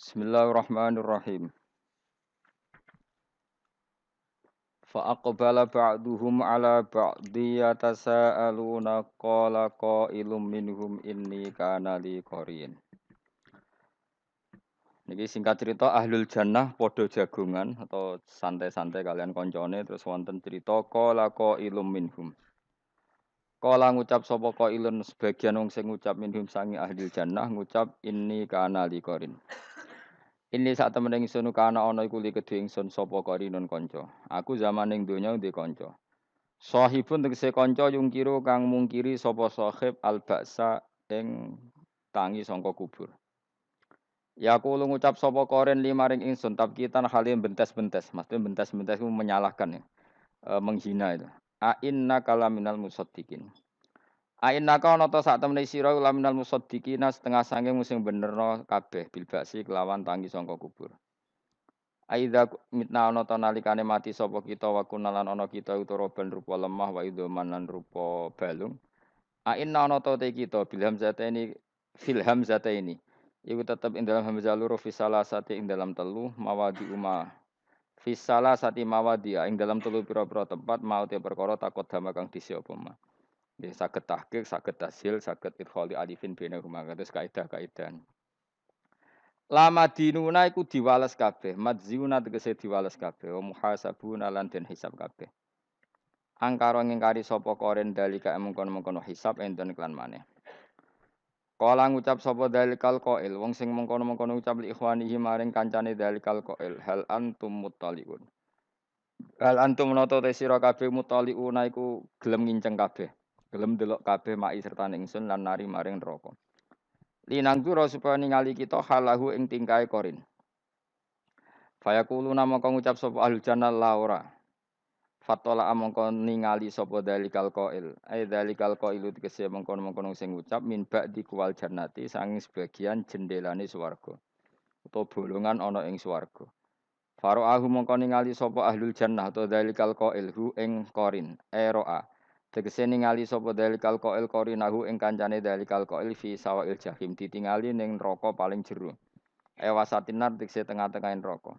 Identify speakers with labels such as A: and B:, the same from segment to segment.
A: Bismillahirrahmanirrahim. Fa aqbala ba'duhum ala ba'di yatasaaluna qala qailum minhum inni kana li qarin. Niki singkat cerita ahlul jannah padha jagungan atau santai-santai kalian koncone terus wonten cerita qala qailum minhum. Qala ngucap sapa qailun sebagian wong sing ngucap minhum sangi ahlul jannah ngucap inni kana li qarin. Ini saat temen ingsun kana ana iku li kedhe ingsun sapa qarinun kanca. Aku zaman ning donya ndek kanca. Shahibun tegese kanca yungkiru kang mungkiri sapa sahib al baksa ing tangi sangka kubur. Ya kulo ngucap sapa koren limaring ingsun tabkitan halim bentes-bentes. Maksudnya bentes-bentes itu menyalahkan ya, menghina itu. A inna kalaminal musaddiqin. A inna ka ana ta sak temene sira laminal musaddiqina setengah sange sing benerno kabeh bil baksi kelawan tangi sangka kubur. Aidza mitna ana ta nalikane mati sapa kita wa kunalan ana kita utara ben rupa lemah wa idzaman lan rupa balung. A inna ana ta te kita bil hamzataini fil hamzataini. Iku tetep ing dalam hamzah loro fi salasati ing dalam telu mawadi uma. Fi salasati mawadi ing dalam telu pira-pira tempat mau te perkara takut dama kang disi apa ma. Nggih saged tahqiq, saged tasil, saged idkhali alifin bainahuma kados kaidah-kaidah. Lama dinuna iku diwales kabeh, madziuna tegese diwales kabeh, wa muhasabuna lan den hisab kabeh. Angkara ngingkari sapa koren dalika mengkono-mengkono hisab enten klan maneh. Kala ngucap sapa dalikal qail, wong sing mengkono-mengkono ucap li ikhwanihi maring kancane dalikal qail, hal antum muttaliun. Hal antum nata te sira kabeh muttaliuna iku gelem nginceng kabeh. Gelem delok kabeh maki serta ingsun lan nari maring neraka. Linangdura supaya ningali kita halahu ing tingkae korin. Fayaquluna mongko ngucap sapa ahlul jannah la ora. Fatola mongko ningali sapa dalikal qail. Ai dalikal qailu tegese mongkon-mongkon sing ngucap min ba'di kuwal jannati sanging sebagian jendelane swarga. Utawa bolongan ana ing swarga. Faro'ahu mongko ningali sapa ahlul jannah utawa dalikal qail hu ing qarin. Eroa. Tegese ningali sapa dalikal qail qarinahu ing kancane dalikal qail fi sawail jahim ditingali ning neraka paling jero. Ewasatinar tegese tengah-tengahin neraka.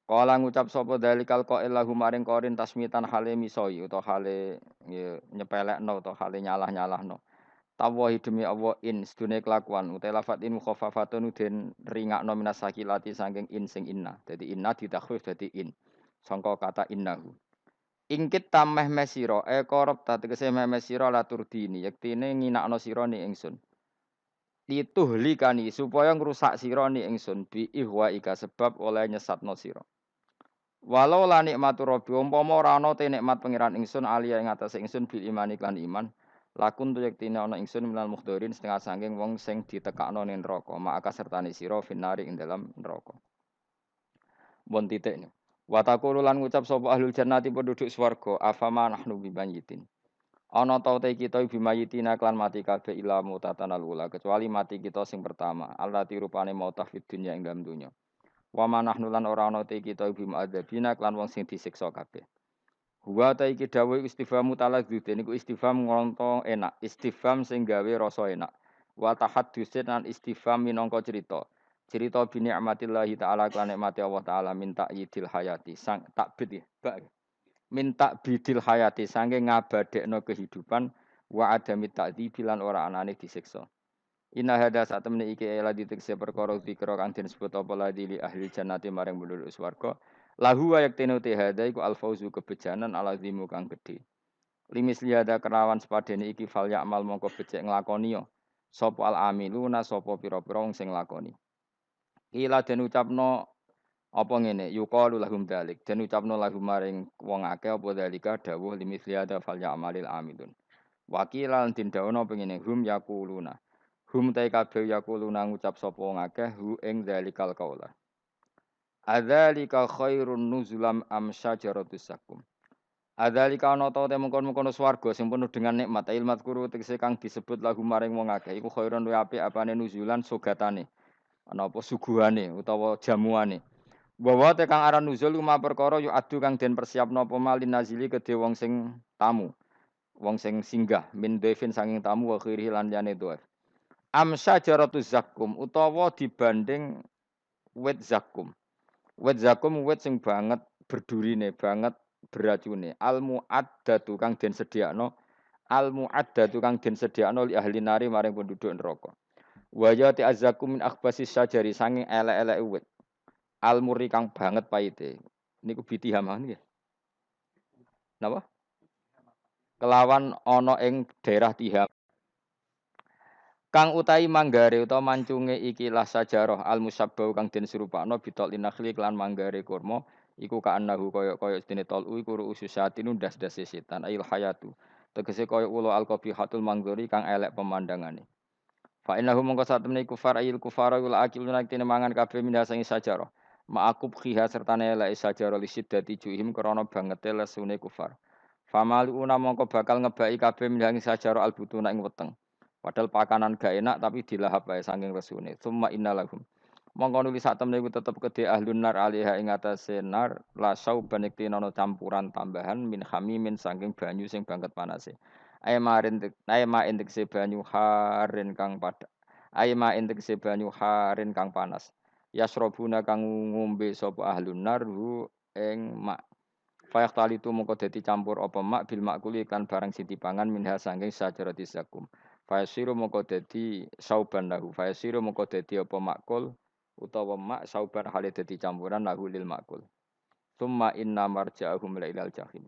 A: Kala ngucap sapa dalikal qail lahu maring qarin tasmitan hale misoi utawa hale nyepelekno utawa hale nyalah-nyalahno. Tawahi demi Allah in sedune kelakuan uta lafat in mukhaffafatun den ringakno minas sakilati saking in sing inna. Dadi inna ditakhfif dadi in. Sangka kata innahu. Ingkit tameh mesira korop tegese meh mesira laturdini yektine nginakno sira ni ingsun. Lituhlikani supaya ngrusak sira ni ingsun bi ihwa ika sebab oleh nyesatno sira. Walau la nikmatu rabbi umpama ora ana te nikmat pangeran ingsun alia ing atase ingsun bil imani klan iman lakun tu yektine ana ingsun minal mukhdorin setengah sangking wong sing ditekakno ning neraka maka sertane sira finari ing dalam neraka. Bon titik. Wa taqulu lan ngucap sapa ahlul jannati penduduk swarga afama nahnu bimayitin. Ana ta te kita bimayitina klan mati kabeh ila mutatanal ula kecuali mati kita sing pertama allati rupane mautah fid dunya ing dalam dunya. Wa manahnu lan ora ana te kita bim adzabina klan wong sing disiksa kabeh. Wa ta iki dawuh istifham taladzudin niku istifham ngonto enak, istifham sing gawe rasa enak. Wa tahaddusin lan istifham minangka cerita. Cerita bi nikmatillahi taala klan nikmati Allah taala minta yidil hayati sang takbid ya, bak. Minta bidil hayati sange ngabadekno kehidupan wa adami ta'dzibi lan ora anane disiksa. Inna hada saat temne iki ela ditekse perkara zikra kang den sebut apa ladi li ahli jannati maring penduduk swarga. Lahu wa yaktinu te hada iku al fauzu kebejanan alazimu kang gedhe. Limis liada kerawan sepadene iki fal ya'mal mongko becik nglakoni yo. Sapa al amiluna sapa pira-pira wong sing nglakoni. Ila den ucapno apa ngene yuqalu lahum dalik den ucapno lahum maring wong akeh apa dalika dawuh limis liada fal ya'malil amilun. Wakilan den dawono pengene hum yaquluna. Hum tai kabeh yaquluna ngucap sapa wong akeh hu ing zalikal qaula. Adzalika khairun nuzulam am syajaratus sakum. Adzalika ana ta mengkon-mengkon swarga sing penuh dengan nikmat ilmat kuru tegese kang disebut lagu maring wong akeh iku khairun luwih apik apane nuzulan sogatane. Ana apa suguhane utawa jamuane. Bahwa te kang aran nuzul ma perkara yu adu kang den persiapno apa malin nazili kedhe wong sing tamu. Wong sing singgah min devin sanging tamu wa khiri lan liyane dhaif. Am syajaratuz zakum utawa dibanding wit zakum. Wit zakum wit sing banget berdurine, banget beracune. Al muaddatu kang den sediakno, al muaddatu kang den sediakno li ahli nari maring penduduk neraka. Wa ya ti azzakum min akhbasis sajari sanging elek-elek wit. Al muri kang banget paite. Niku biti hamahan nggih. Napa? Kelawan ana ing daerah Tiham. Kang utai manggare utawa mancunge ikilah sajarah al musabbau kang den serupakno bitol inakhli kelan manggare kurma iku kaanahu kaya dene tolu iku ususatin ndas-ndas setan ail hayatu tegese kaya ula al qabihatul mangzuri kang elek pemandangane fa innahu mongko satemene kufar ayil kufara ula akiluna tene mangan kabeh minha sangi sajarah ma'akub khiha sertane elek sajarah lisiddati juhim krana bangete lesune kufar famaluuna mongko bakal ngebaki kabeh minha sajarah al butuna ing weteng. Padahal pakanan gak enak tapi dilahap bae saking resune. Tsumma innalahum. Mongko nuli sak temne iku tetep kedhe ahlun nar alaiha ing atase nar la sauban iktinana campuran tambahan min hamimin saking banyu sing banget panase. Ayma indik se banyu harin kang pada. Ayma indik se banyu harin kang panas. Yasrobuna kang ngombe sapa ahlun nar hu ing mak. Fayak tali tu mongko dadi campur apa mak bil makuli kan barang sing dipangan minha saking sajarati zakum. Fayasiru mongko dadi sauban lahu. Fayasiru mongko dadi apa makul utawa mak sauban hale dadi campuran lahu lil makul. Tsumma inna marja'ahum la ilal jahim.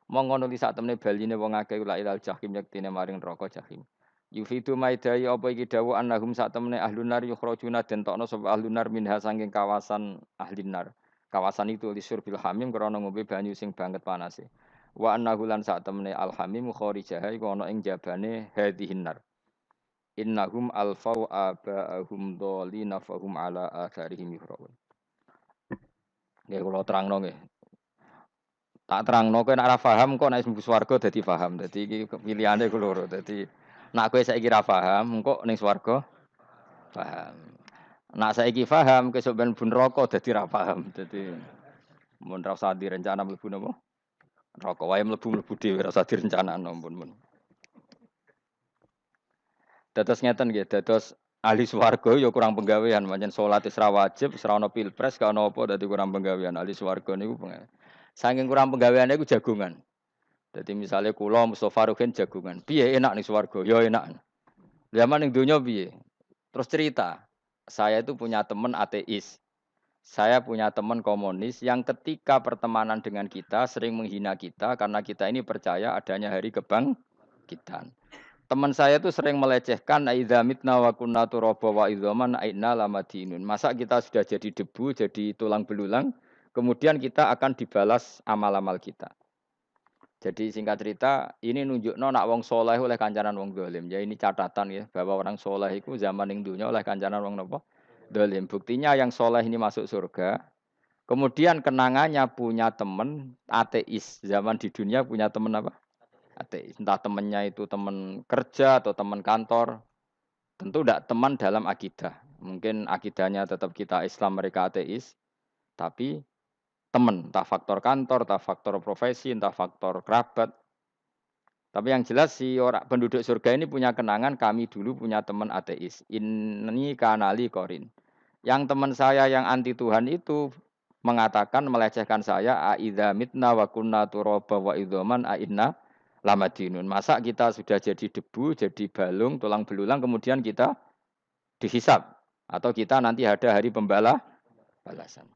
A: Monggo nuli sak temene baline wong akeh la ilal jahim yektine maring neraka jahim. Yufidu maidai apa iki dawuh annahum sak temene ahlun nar yukhrajuna den tokno sapa ahlun nar minha saking kawasan ahlin nar. Kawasan itu lisur bil hamim krana ngombe banyu sing banget panase. Wa annahu lan sak temene al hamim kharijaha iku ana ing jabane hadhihin nar. Innahum alfau abaahum dhalina fahum ala atharihim yuhraun. Nggih kula terangno nggih. Tak terangno kowe nek ora paham kok nek mlebu swarga dadi paham. Dadi iki pilihane ku loro. Dadi nek kowe saiki ra paham engko ning swarga paham. Nek saiki paham kesuk ben bun neraka dadi ra paham. Dadi mun ra usah direncana mlebu napa? Neraka wae mlebu-mlebu dhewe ora usah direncanakno ampun. Dados ngeten nggih, dados ahli swarga ya kurang penggawean, pancen salat wis ra wajib, wis ra ono pilpres, gak ono apa dadi kurang penggawean. Ahli swarga niku saking kurang penggaweane iku jagongan. Dadi misale kula Mustofa Ruhin jagongan. Piye enak ning swarga? Ya enak. Zaman ning donya piye? Terus cerita, saya itu punya teman ateis. Saya punya teman komunis yang ketika pertemanan dengan kita sering menghina kita karena kita ini percaya adanya hari kebangkitan. Teman saya itu sering melecehkan aidza mitna wa kunna turaba wa idzaman aina lamadinun. Masa kita sudah jadi debu, jadi tulang belulang, kemudian kita akan dibalas amal-amal kita. Jadi singkat cerita, ini nunjukno nak wong soleh oleh kancanan wong dolim. Ya ini catatan ya, bahwa orang soleh itu zaman ning dunya oleh kancanan wong napa? Dolim. Buktinya yang soleh ini masuk surga. Kemudian kenangannya punya teman ateis. Zaman di dunia punya teman apa? Ateis. Entah temannya itu teman kerja atau teman kantor. Tentu tidak teman dalam akidah. Mungkin akidahnya tetap kita Islam, mereka ateis. Tapi teman, entah faktor kantor, entah faktor profesi, entah faktor kerabat. Tapi yang jelas si orang penduduk surga ini punya kenangan, kami dulu punya teman ateis. Ini kanali korin. Yang teman saya yang anti Tuhan itu mengatakan, melecehkan saya, aidza mitna wa kunna turaba wa idzaman aina lamadinun. Masa kita sudah jadi debu, jadi balung, tulang belulang, kemudian kita dihisab. Atau kita nanti ada hari balasan.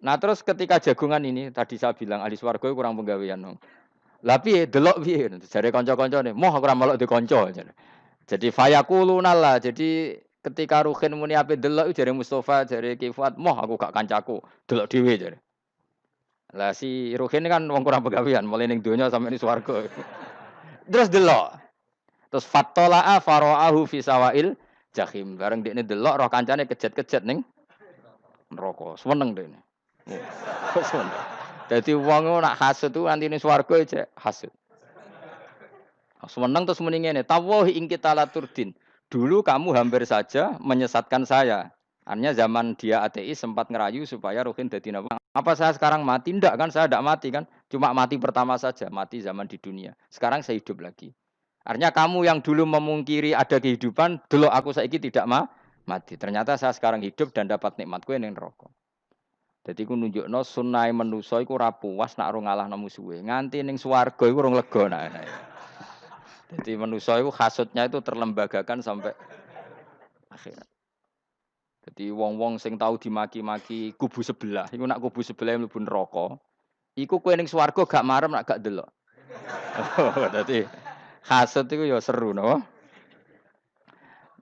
A: Nah terus ketika jagungan ini, tadi saya bilang ahli swarga kurang penggawean. Lah piye delok piye? Jare kanca-kancane, "Moh aku ora melok di kanca." Jadi fayakuluna lah. Jadi ketika Ruhin muni ape delok jare Mustofa, jare Kifat, "Moh aku gak kancaku, delok dhewe." Jare. Lah si Ruhin kan wong kurang pegawean, mulai ning donya sampe ning swarga. Terus delok. Terus fattala'a fara'ahu fi sawail jahim. Bareng dekne delok roh kancane kejet-kejet ning neraka. Seneng dekne. Seneng. Dadi wong nak hasud tu nanti ning swarga cek hasud. Seneng terus muni ngene, "Tawahi ing kita laturdin." Dulu kamu hampir saja menyesatkan saya. Artinya zaman dia ateis sempat ngerayu supaya Ruhin dadi napa? Apa saya sekarang mati? Tidak kan, saya tidak mati kan. Cuma mati pertama saja, mati zaman di dunia. Sekarang saya hidup lagi. Artinya kamu yang dulu memungkiri ada kehidupan, dulu aku saiki tidak mati. Ternyata saya sekarang hidup dan dapat nikmat kuwi ning neraka. Dadi ku nunjukno sunahe manusa iku ora puas nak ora ngalahno musuhe. Nganti ning swarga iku urung lega nak. Jadi manusia itu hasutnya itu terlembagakan sampai akhirat. Jadi wong-wong sing tahu dimaki-maki kubu sebelah, iku nak kubu sebelah mlebu neraka, iku kowe ning swarga gak marem nak gak delok. Dadi hasut iku ya seru napa?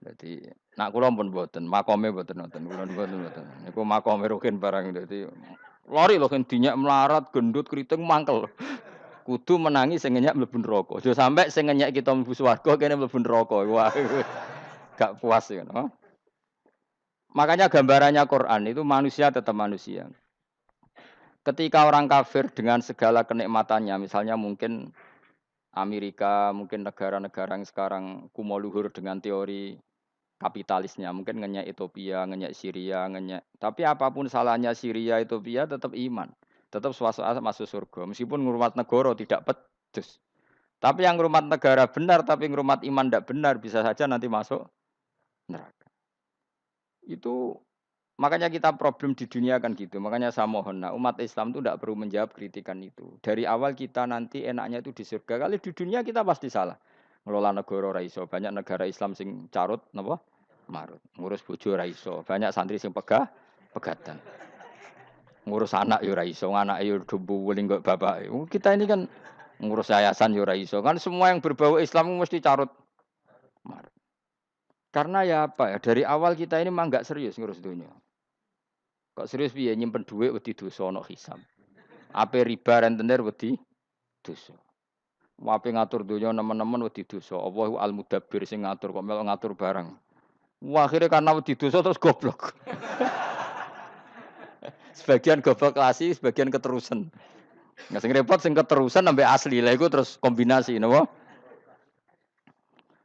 A: Dadi nak kula pun mboten, makome mboten wonten, kula mboten. Niku makome rukin barang dadi lari lho kan dinyak melarat, gendut, kriting mangkel. Kudu menangi sing ngenyak mlebu neraka. Aja sampe sing ngenyak kita mlebu swarga kene mlebu neraka. Wah, gak puas ya, no? Makanya gambarannya Quran itu manusia tetap manusia. Ketika orang kafir dengan segala kenikmatannya, misalnya mungkin Amerika, mungkin negara-negara yang sekarang kumo luhur dengan teori kapitalisnya, mungkin ngenyek Ethiopia, ngenyek Syria, ngenyek. Tapi apapun salahnya Syria, Ethiopia tetap iman, tetap suasana masuk surga. Meskipun ngurmat negara tidak pedes. Tapi yang ngurmat negara benar, tapi ngurmat iman tidak benar, bisa saja nanti masuk neraka. Itu makanya kita problem di dunia kan gitu. Makanya saya mohon, nah, umat Islam itu tidak perlu menjawab kritikan itu. Dari awal kita nanti enaknya itu di surga. Kali di dunia kita pasti salah. Ngelola negara raiso. Banyak negara Islam sing carut, napa? Marut. Ngurus bojo raiso. Banyak santri sing pegatan. Ngurus anak yo raiso, anak yo dumbu weling kok bapak. Kita ini kan ngurus yayasan yo raiso. Kan semua yang berbau Islam mesti carut marut. Karena ya apa ya, dari awal kita ini mah nggak serius ngurus dunia. Kok serius piye nyimpen dhuwit wedi dosa ana hisab. Ape riba rentenir wedi dosa. Wape ngatur donya nemen-nemen wedi dosa. Allahu al-mudabbir sing ngatur kok melok ngatur barang. Wah, akhirnya karena wedi dosa terus goblok. Sebagian goblok klasi, sebagian keterusan. Nggak sing repot sing keterusan sampai asli lah iku terus kombinasi napa?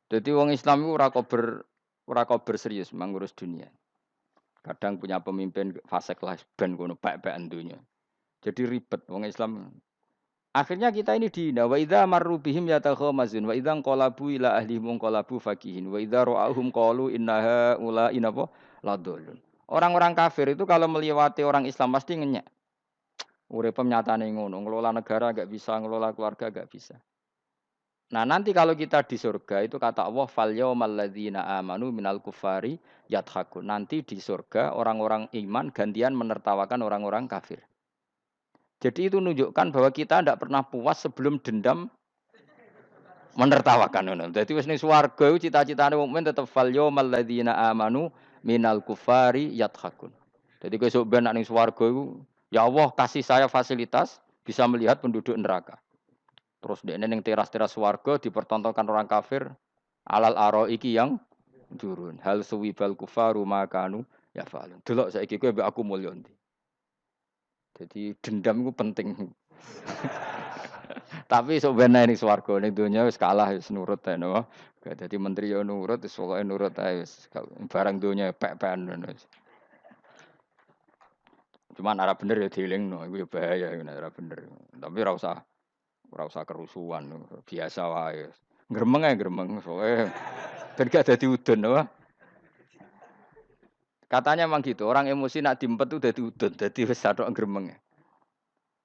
A: Jadi wong Islam iku ora kober serius mengurus dunia. Kadang punya pemimpin fasik lah ben kono pek-pekan dunya. Jadi ribet wong Islam. Akhirnya kita ini dihina wa idza marru bihim yatakhamazun wa idza qalabu ila ahlihim qalabu fakihin wa idza ra'ahum qalu innaha ula inapa ladallun. Orang-orang kafir itu kalau melewati orang Islam pasti ngenyek. Urip nyatane ngono, ngelola negara enggak bisa, ngelola keluarga enggak bisa. Nah, nanti kalau kita di surga itu kata Allah fal yaumal ladzina amanu minal kufari yadhakun. Nanti di surga orang-orang iman gantian menertawakan orang-orang kafir. Jadi itu menunjukkan bahwa kita tidak pernah puas sebelum dendam menertawakan. Jadi wis ning swarga cita-citane mukmin tetep fal yaumal ladzina amanu minal kufari yadhakun. Jadi kowe sok ben ning swarga iku ya Allah kasih saya fasilitas bisa melihat penduduk neraka. Terus dekne ning teras-teras swarga dipertontonkan orang kafir alal araiki yang turun. Hal suwibal kufaru makanu ya falun. Delok saiki kowe mbek aku mulya ndi. Jadi dendam itu penting. Tapi sok ben ning swarga ning donya wis kalah wis nurut ae no. Dadi menteri yo nurut wis pokoke nurut ae wis barang donya pek-pekan ngono. Cuman arah bener ya dielingno iku ya bahaya nek ora bener. Tapi ora usah kerusuhan, biasa wae. Gremeng ae gremeng soalnya ben gak dadi udun apa. Katanya memang gitu, orang emosi nak diempet tuh dadi udun, dadi wis satok gremeng.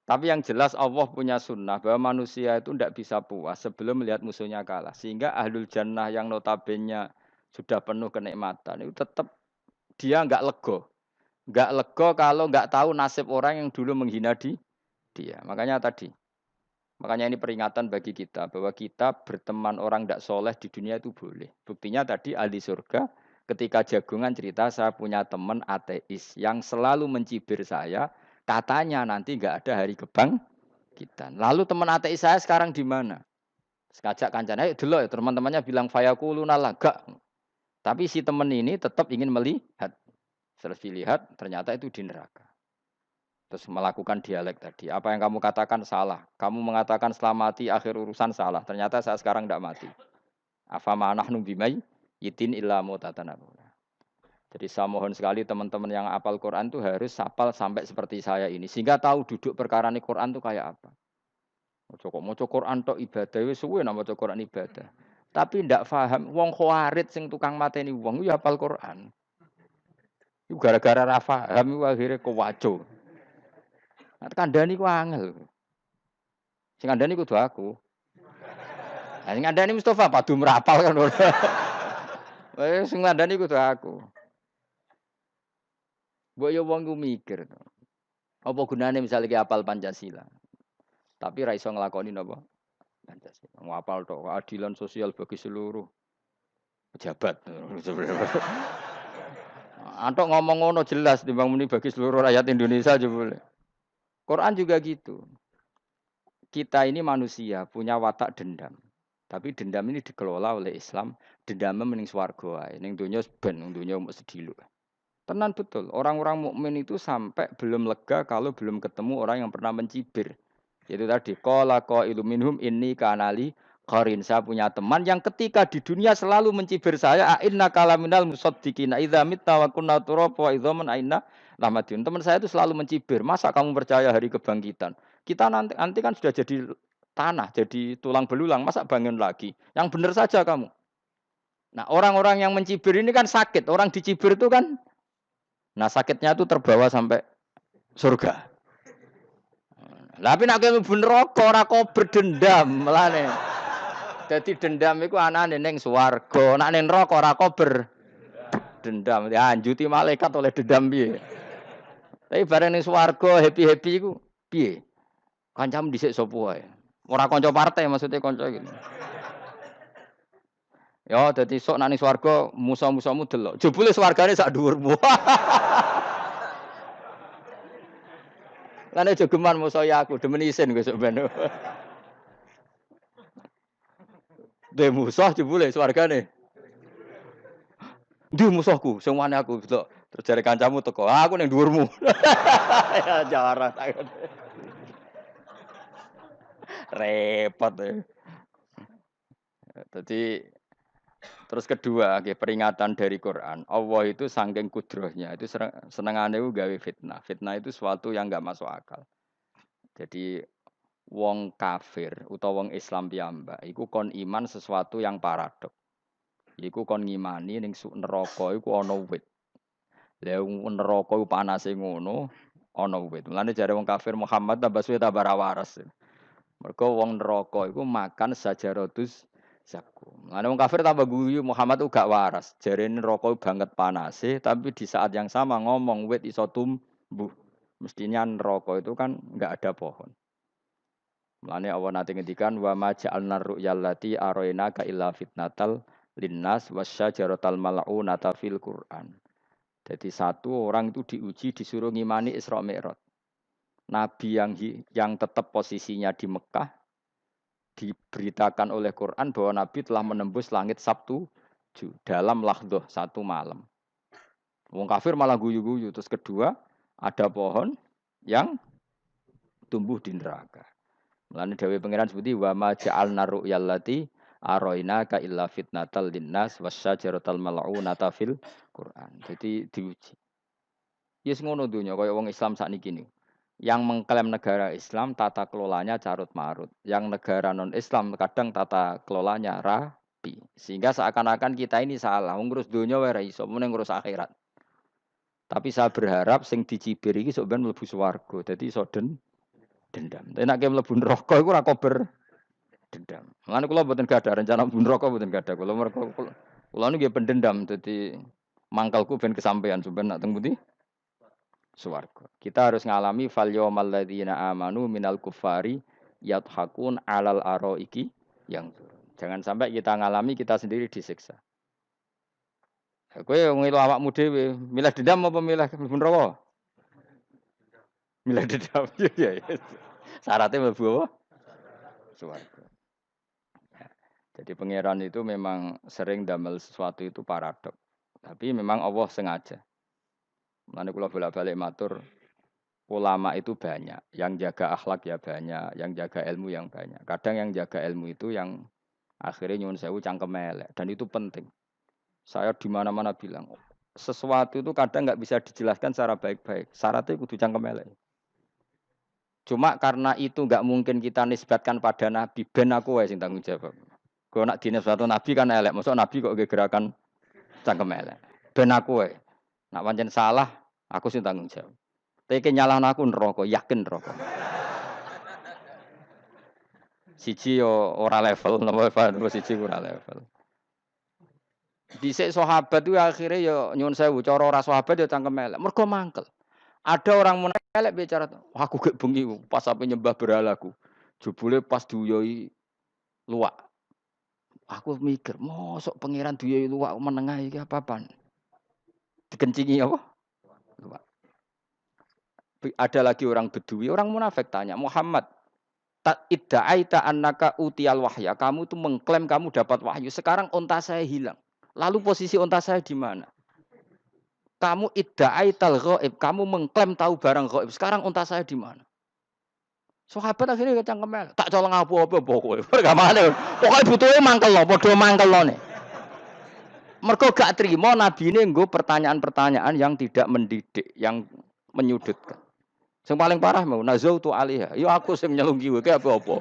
A: Tapi yang jelas Allah punya sunnah bahwa manusia itu tidak bisa puas sebelum melihat musuhnya kalah. Sehingga ahlul jannah yang notabene sudah penuh kenikmatan itu tetap dia enggak lego. Enggak lego kalau enggak tahu nasib orang yang dulu menghina dia. Makanya ini peringatan bagi kita bahwa kita berteman orang tidak soleh di dunia itu boleh. Buktinya tadi ahli surga ketika jagungan cerita saya punya teman ateis yang selalu mencibir saya. Katanya nanti nggak ada hari kebangkitan. Lalu teman ateis saya sekarang di mana? Sekajak kancana, dulu ya teman-temannya bilang fayakuluna laga. Tapi si teman ini tetap ingin melihat. Setelah dilihat ternyata itu di neraka. Terus melakukan dialek tadi. Apa yang kamu katakan salah. Kamu mengatakan setelah mati akhir urusan salah. Ternyata saya sekarang tidak mati. Afama nahnu bimai yitin illa mutatanabuna. Jadi saya mohon sekali teman-teman yang hafal Quran itu harus hafal sampai seperti saya ini. Sehingga tahu duduk perkara ini Quran itu kayak apa. Mau Quran tok ibadah, wis suwe nama Quran ibadah. Tapi ndak paham, wong khawarit sing tukang mateni wong ya hafal Quran. Iku gara-gara ra paham iku akhire kewaco. Nek kandhani ku angel. Sing kandhani kudu aku. Lah sing kandhani Mustofa padu merapal kan. Sing kandhani kudu aku. Mbok yo wong ku mikir to. Apa gunane misalnya ki apal Pancasila, tapi ra iso nglakoni napa? Pancasila. Ngapal tok keadilan sosial bagi seluruh pejabat. Antuk ngomong ngono jelas timbang muni bagi seluruh rakyat Indonesia jebule. Quran juga gitu. Kita ini manusia punya watak dendam. Tapi dendam ini dikelola oleh Islam. Dendamnya mending swarga ae. Ning donya ben, ning donya mung sediluk. Tenan betul. Orang-orang mukmin itu sampai belum lega kalau belum ketemu orang yang pernah mencibir. Itu tadi qala qailu minhum inni kanali qarin. Saya punya teman yang ketika di dunia selalu mencibir saya, inna kalaminal musaddiqina idza mitta wa kunna turab wa idzaman aina lamadun. Teman saya itu selalu mencibir, masa kamu percaya hari kebangkitan? Kita nanti kan sudah jadi tanah, jadi tulang belulang, masa bangun lagi? Yang benar saja kamu. Nah, orang-orang yang mencibir ini kan sakit. Orang dicibir itu kan, nah sakitnya itu terbawa sampai surga. Tapi nek mlebu neraka ora kok berdendam melane. Dadi dendam iku anane ning swarga, nek ning neraka ora kok berdendam. Dianjuti malaikat oleh dendam piye. Tapi bareng ning swarga happy-happy iku piye? Kancamu dhisik sapa wae. Ora kanca partai maksudnya kanca iki. Ya dadi sok nek ning swarga musa-musamu delok. Jebule swargane sak dhuwurmu. Lan aja geman musaya aku demen isin besok ben. Duwe musuh jebule swargane. Ndi musuhku sing wani aku delok. Terus jare kancamu teko, aku ning dhuwurmu. Ya jara takon. Repot ya. Dadi terus kedua, nggih peringatan dari Quran. Allah itu saking kudrohnya itu senengane ku gawe fitnah. Fitnah itu sesuatu yang enggak masuk akal. Jadi wong kafir utawa wong Islam piyambak iku kon iman sesuatu yang paradok. Iku kon ngimani ning neraka iku ana wit. Lah neraka iku panase ngono, ana wit. Mulane jare wong kafir Muhammad tambah suwe tambah ra waras. Mergo wong neraka iku makan sajaratus zakum. Mulane wong kafir tambah guyu Muhammad itu gak waras. Jarene neraka banget panase, tapi di saat yang sama ngomong wit iso tumbuh. Mestinya neraka itu kan enggak ada pohon. Mulane Allah nate ngendikan wa ma ja'alna ru'yal lati arainaka illa fitnatal linnas wasyajaratal mal'unata fil Qur'an. Jadi satu orang itu diuji disuruh ngimani Isra Mi'raj. Nabi yang tetap posisinya di Mekah diberitakan oleh Quran bahwa Nabi telah menembus langit Sabtu dalam lahdoh satu malam. Wong kafir malah guyu-guyu. Terus kedua ada pohon yang tumbuh di neraka. Mulane dawuh pangeran sebuti wa ma ja'alna ru'yal lati arainaka illa fitnatal linnas wasyajaratal mal'unata fil Quran. Jadi diuji. Yes ngono dunya kaya wong Islam sakniki niku. Yang mengklaim negara Islam tata kelolanya carut marut. Yang negara non Islam kadang tata kelolanya rapi. Sehingga seakan-akan kita ini salah. Ngurus dunia wae ra iso, mene ngurus akhirat. Tapi saya berharap sing dicibir iki sok ben mlebu swarga. Dadi iso dendam. Tapi nek mlebu neraka iku ora kober dendam. Mulane kula mboten gadah rencana mlebu neraka mboten gadah. Kula niku nggih pendendam dadi mangkalku ben kesampaian sampeyan nak teng pundi? Swarga. Kita harus ngalami fal yaumal ladzina amanu minal kuffari yadhakun alal araiki yang jangan sampai kita ngalami kita sendiri disiksa. Kowe ngilu awakmu dhewe, milih dendam apa milih mlebu neraka? Milih dendam. Ya ya. Syaratnya mlebu apa? Swarga. Jadi pangeran itu memang sering damel sesuatu itu paradok. Tapi memang Allah sengaja. Mulane kula bolak-balik matur, ulama itu banyak, yang jaga akhlak ya banyak, yang jaga ilmu yang banyak. Kadang yang jaga ilmu itu yang akhirnya nyuwun sewu cangkem elek dan itu penting. Saya di mana-mana bilang, sesuatu itu kadang nggak bisa dijelaskan secara baik-baik. Syaratnya kudu cangkem elek. Cuma karena itu nggak mungkin kita nisbatkan pada nabi, ben aku wae sing tanggung jawab. Kalau nak dinisbatkan nabi kan elek, maksud nabi kok gerakan cangkem elek. Ben aku wae. Nak pancen salah, aku sing tanggung jawab. Tapi nyalahno aku neraka, yakin neraka. Siji yo ora level, napa siji ora level. Dhisik sahabat itu akhirnya yo nyuwun sewu, cara ora sahabat yo cangkem elek. Mergo mangkel. Ada orang munafik bicara, aku gak bengi pas sampe nyembah berhalaku. Jebule pas duyoi luwak. Aku mikir, mosok pangeran duyoi luwak menengah iki apa-apaan? Dikencingi apa? Luwak. Ada lagi orang Bedui, orang munafik tanya, Muhammad, idda'aita annaka utiyal wahya. Kamu tuh mengklaim kamu dapat wahyu. Sekarang unta saya hilang. Lalu posisi unta saya di mana? Kamu idda'aital ghaib. Kamu mengklaim tahu barang ghaib. Sekarang unta saya di mana? Sahabat akhirnya kecangkem tak colong apa-apa pokoknya. Pergamane. Pokoknya butuhnya mangkel lo, padha mangkel lo nih. Mergo gak trimo nabi ini nggo pertanyaan-pertanyaan yang tidak mendidik, yang menyudutkan. Yang paling parah mau nazautu alaiha. Yo aku sing nyelunggi kowe apa-apa.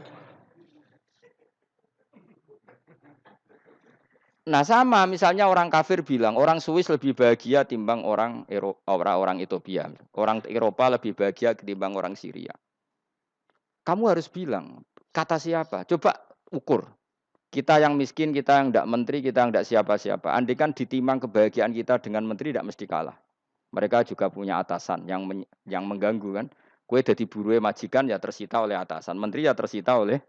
A: Nah sama misalnya orang kafir bilang orang Swiss lebih bahagia timbang orang orang Ethiopia. Orang Eropa lebih bahagia ketimbang orang Syria. Kamu harus bilang kata siapa? Coba ukur. Kita yang miskin, kita yang tidak menteri, kita yang tidak siapa-siapa. Andai kan ditimang kebahagiaan kita dengan menteri tidak mesti kalah. Mereka juga punya atasan yang mengganggu kan. Kue jadi buruh majikan ya tersita oleh atasan. Menteri ya tersita oleh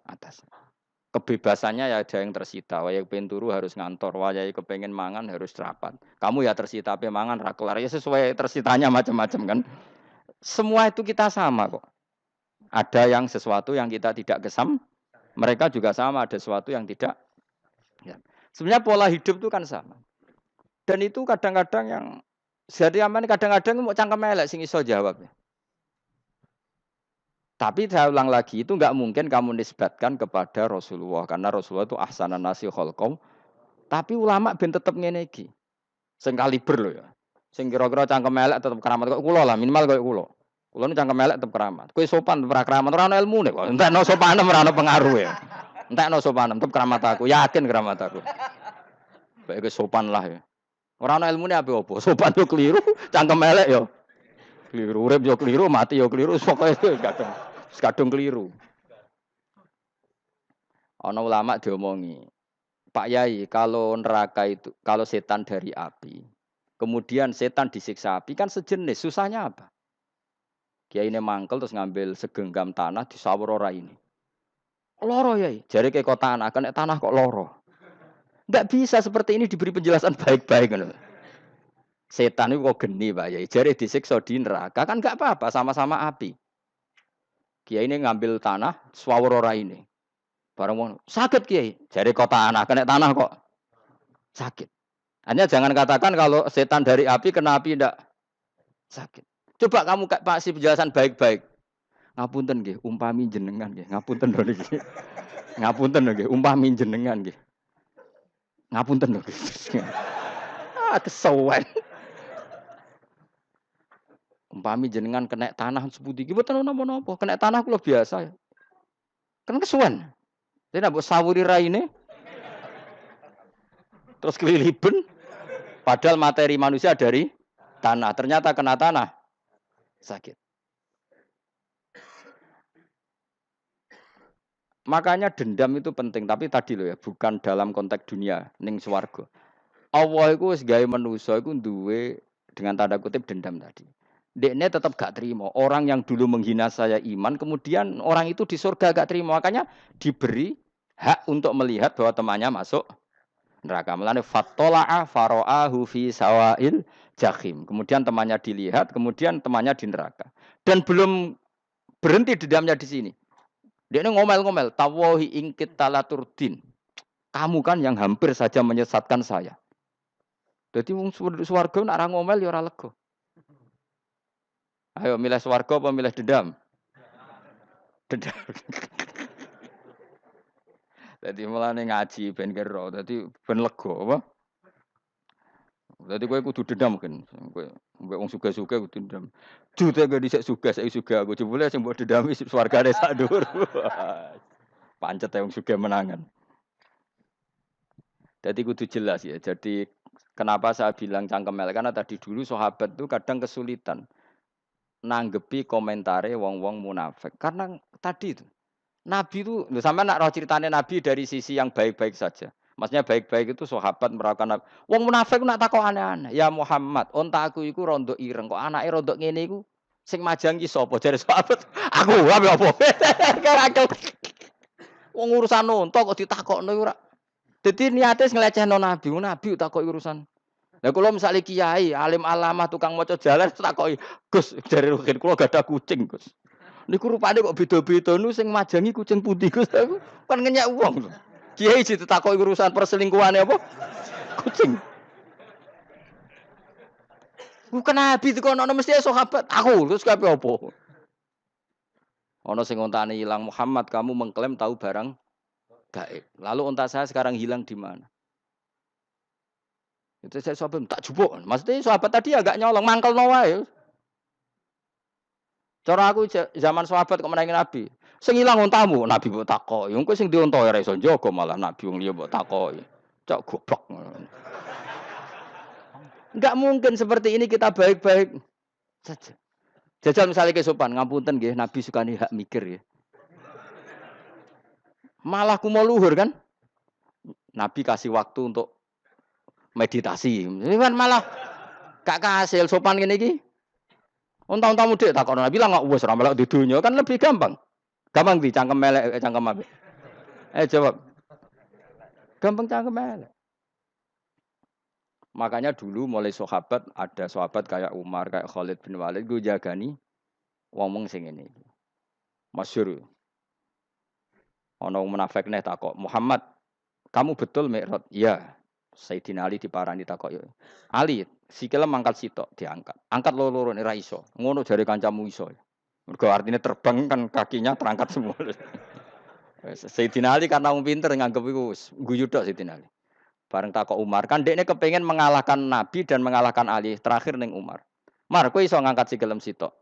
A: atasan. Kebebasannya ya ada yang tersita. Wayai pengen turu harus ngantor. Wayai kepengen mangan harus rapat. Kamu ya tersita pe mangan rakelar. Ya sesuai tersitanya macam-macam kan. Semua itu kita sama kok. Ada yang sesuatu yang kita tidak kesam. Mereka juga sama ada sesuatu yang tidak. Ya. Sebenarnya pola hidup itu kan sama. Dan itu kadang-kadang yang jadi aman kadang-kadang mau cangkem elek sing iso jawab. Tapi saya ulang lagi itu enggak mungkin kamu nisbatkan kepada Rasulullah karena Rasulullah itu ahsanan nasi khalqau. Tapi ulama ben tetep ngene iki. Sing kaliber lho ya. Sing kira-kira cangkem elek tetep keramat kok kula lah minimal koyo kula. Kula nu cangkem elek tetep keramat. Kowe sopan tetep keramat ora ono ilmune kok. Entekno sopanem ora ono pengaruhe. Entekno sopanem tetep keramat aku, yakin keramat aku. Baik sopan lah ya. Ora ono ilmune apa-apa. Sopan yo keliru, cangkem elek yo keliru, urip yo keliru, mati yo keliru, pokoke kadung keliru. Ana ulama diomongi, Pak Yai, kalau neraka itu, kalau setan dari api, kemudian setan disiksa api, kan sejenis, susahnya apa? Kiai ini mangkel terus ngambil segenggam tanah disawur ora ini. Loro Yai, jari ke kota tanah, kena tanah kok loro. Enggak bisa seperti ini diberi penjelasan baik-baik. Setan itu kok geni Pak Yai, jari disiksa di neraka, kan enggak apa-apa, sama-sama api. Kiai ini ngambil tanah, swawur ora ini. Barang mau sakit Kiai, jari kota tanah, kena tanah kok sakit. Hanya jangan katakan kalau setan dari api kena api ndak sakit. Coba kamu kasih penjelasan baik-baik. Ngapunten nggih, umpami jenengan nggih. Ngapunten lho niki. Ngapunten lho nggih, umpami jenengan nggih. Ngapunten lho. Kesuwen. Umpami jenengan kena tanah sepundi iki mboten napa-napa. Kena tanah kula biasa. Kan kesuwen. Dene mbok sawuri raine. Terus keliliben. Padahal materi manusia dari tanah. Ternyata kena tanah sakit. Makanya dendam itu penting, tapi tadi loh ya, bukan dalam konteks dunia ning swarga. Allah iku wis gawe manusa iku duwe dengan tanda kutip dendam tadi. Dekne tetap gak terima. Orang yang dulu menghina saya iman, kemudian orang itu di surga gak terima. Makanya diberi hak untuk melihat bahwa temannya masuk neraka. Mulane fattola'a fara'ahu fi sawail jahim. Kemudian temannya dilihat, kemudian temannya di neraka. Dan belum berhenti dendamnya di sini. Dia ini ngomel-ngomel, tawahi ingkit talaturdin. Kamu kan yang hampir saja menyesatkan saya. Jadi swarga nak ngomel ya ora lega. Ayo milih swarga apa milih dendam? Dendam. Jadi mulane ngaji ben kero, dadi ben lega apa? Dadi kowe kudu dendam kan. Kowe wong suga-suga kudu dendam. Jute gak dhisik suga, saiki suga aku jebule sing mbok dendami swargane sak dhuwur. Pancet wong suga menangan. Jadi kudu jelas ya. Jadi Kenapa saya bilang cangkem elek? Karena tadi dulu sahabat itu kadang kesulitan nanggepi komentare wong-wong munafik. Karena tadi itu Nabi itu, sampai nak roh ceritanya Nabi dari sisi yang baik-baik saja. Maksudnya baik-baik itu sahabat merawakan Nabi. Wong munafik nak takok aneh-aneh. Ya Muhammad, onta aku iku rondo ireng. Kok anake rondo ngene iku sing majangi sapa? Jare sahabat, aku apa? Kerakel. Wong urusan onta kok ditakokno ora. Dadi niate nglecehno Nabi. Nabi takok urusan. Lah kula misale kiai, alim alamah tukang maca jalan takoki, "Gus, jare Ruhin kula gadah kucing, Gus." Niku rupane kok beda-beda nu sing majangi kucing putih, Gus. Aku kan ngenyek wong. Kiai ditakoki urusan perselingkuhane apa? Kucing. Bukan Nabi dikono mesti sahabat. Aku terus kabeh apa? Ana sing ontane ilang, Muhammad kamu mengklaim tahu barang gaib. Lalu unta saya sekarang hilang di mana? Itu saya sahabat tak jupuk. Maksudnya sahabat tadi agak nyolong, mangkel no wae. Cara aku zaman sahabat kok menangi Nabi. Sing ilang untamu, Nabi mbok takoki. Engko sing diunta ora iso njaga malah Nabi wong liya mbok takoki. Cok goblok. Enggak mungkin seperti ini kita baik-baik saja. Jajal misalnya kesopan, ngapunten nggih, Nabi sukani hak mikir ya. Malah ku mau luhur kan? Nabi kasih waktu untuk meditasi. Ini kan malah gak kasil sopan ngene iki. Unta-untamu dek takono Nabi lah wis ora melok di dunya kan lebih gampang. Gampang di cangkem melek cangkem apik. Jawab. Gampang cangkem melek. Makanya dulu mulai sahabat ada sahabat kayak Umar, kayak Khalid bin Walid gue jagani wong sing ngene iki. Masyhur. Ana wong munafik neh takok, "Muhammad, kamu betul Mi'raj?" "Iya." Sayyidina Ali diparani takok yo. "Ali, sikile mangkat sitok diangkat. Angkat loro-loro ora iso. Ngono jare kancamu iso." Mergo artinya terbang kan kakinya terangkat semua. Sayyidina Ali karena wong pinter nganggep iku guyu tok Sayyidina Ali. Bareng takok Umar, kan dekne kepengin mengalahkan Nabi dan mengalahkan Ali. Terakhir ning Umar. "Mar, kowe iso ngangkat sikilem sitok."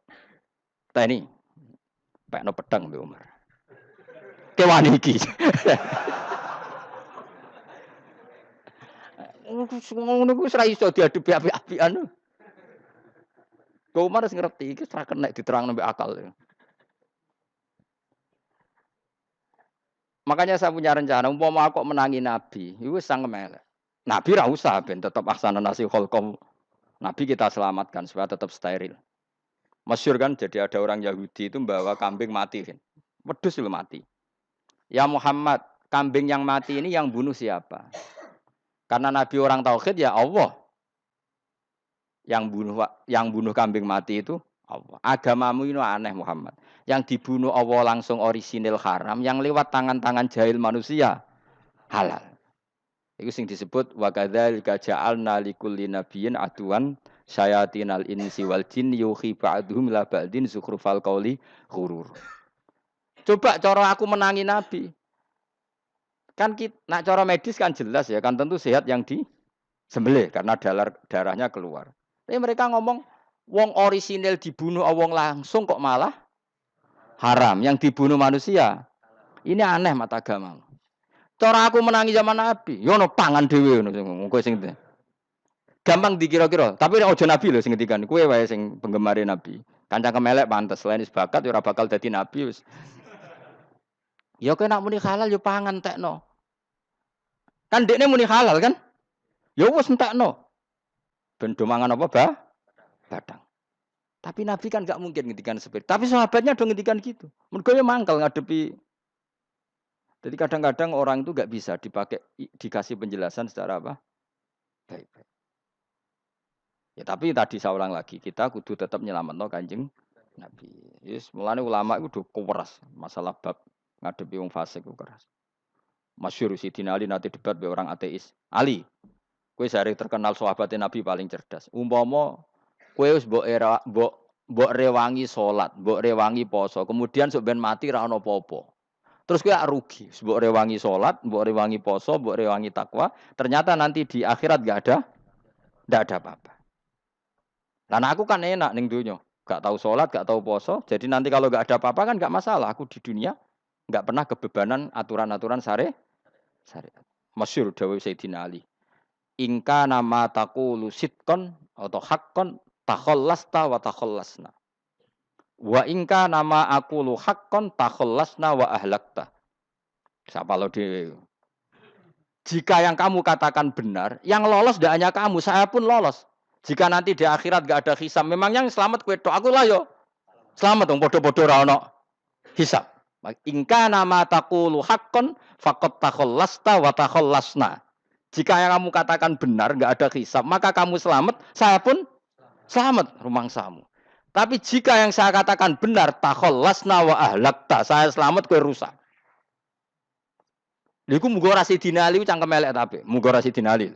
A: "Ta ini." Pekno pedang mbek Umar. "Kewan iki." Ngono ku wis ra iso diadepi api-apian. Kok Umar wis ngerti iki ora kena diterangno mbek akal. Makanya saya punya rencana, umpama aku menangi Nabi, itu sangat melek. Nabi ra usah ben tetap aksana nasi kholkom. Nabi kita selamatkan supaya tetap steril. Masyhur kan, jadi ada orang Yahudi itu membawa kambing mati kan. Wedhus itu mati. Ya Muhammad, kambing yang mati ini yang bunuh siapa? Karena Nabi orang tauhid ya Allah. Yang bunuh kambing mati itu Allah. Agamamu ini aneh Muhammad. Yang dibunuh Allah langsung orisinil haram, yang lewat tangan-tangan jahil manusia halal. Itu sing disebut wa kadzalika ja'alna likulli nabiyyin aduan syayatinal insi wal jin yuhi ba'dhum la ba'din zukhrufal qauli ghurur. Coba cara aku menangi Nabi. Kan nak cara medis kan jelas ya, kan tentu sehat yang disembelih karena darahnya keluar. Tapi mereka ngomong wong orisinil dibunuh wong langsung kok malah haram, yang dibunuh manusia. Ini aneh mata agama. Cara aku menangi zaman Nabi, yo no pangan dhewe ngono kowe sing gampang dikira-kira, tapi ojo Nabi lho sing ngendikan, kowe wae sing penggemar Nabi. Kancang kemelek pantes selain bakat yo ora bakal dadi nabi wis. Ya kowe nak muni halal yo pangan tekno. Kan dekne muni halal kan? Ya wis entekno. Ben do mangan apa, Badang. Tapi Nabi kan enggak mungkin ngendikan seperti. Tapi sahabatnya do ngendikan gitu. Mergo yo mangkel ngadepi. Jadi kadang-kadang orang itu enggak bisa dikasih penjelasan secara apa? Baik-baik. Ya tapi tadi saya ulang lagi, kita kudu tetap nyelametno Kanjeng Nabi. Yes, mulane ulama itu do keras masalah bab ngadepi wong fasik ku keras. Masyhur Sidina Ali nanti debat be orang ateis. Ali, kowe sare terkenal sahabat Nabi paling cerdas. Umpama kowe wis mbok rewangi salat, mbok rewangi poso, kemudian sok ben mati ra ono apa-apa. Terus kowe rugi, mbok rewangi salat, mbok rewangi poso, mbok rewangi takwa, ternyata nanti di akhirat enggak ada apa-apa. Lah aku kan enak ning donya, gak tahu salat, gak tahu poso, jadi nanti kalau enggak ada apa-apa kan enggak masalah. Aku di dunia enggak pernah kebebanan aturan-aturan syariat. Masyhur dawuh Sayyidina Ali. Ingka nama taqulu sidqon atau haqqon takhallasta wa takhallasna. Wa ingka nama aqulu haqqon takhallasna wa ahlakta. Siapa lo dhewe. Jika yang kamu katakan benar, yang lolos tidak hanya kamu, saya pun lolos. Jika nanti di akhirat gak ada hisab, memang yang selamat kue tok. Aku lah yo. Selamat dong, bodoh-bodoh ra ono hisab. Ingka nama taqulu haqqon faqad takhallasta wa takhallasna. Jika yang kamu katakan benar, nggak ada hisab, maka kamu selamat, saya pun selamat, rumangsamu. Tapi jika yang saya katakan benar, takhallasna wa ahlakta, saya selamat, kowe rusak. Liku muga ora sidinali cangkem elek tapi, muga ora sidinali.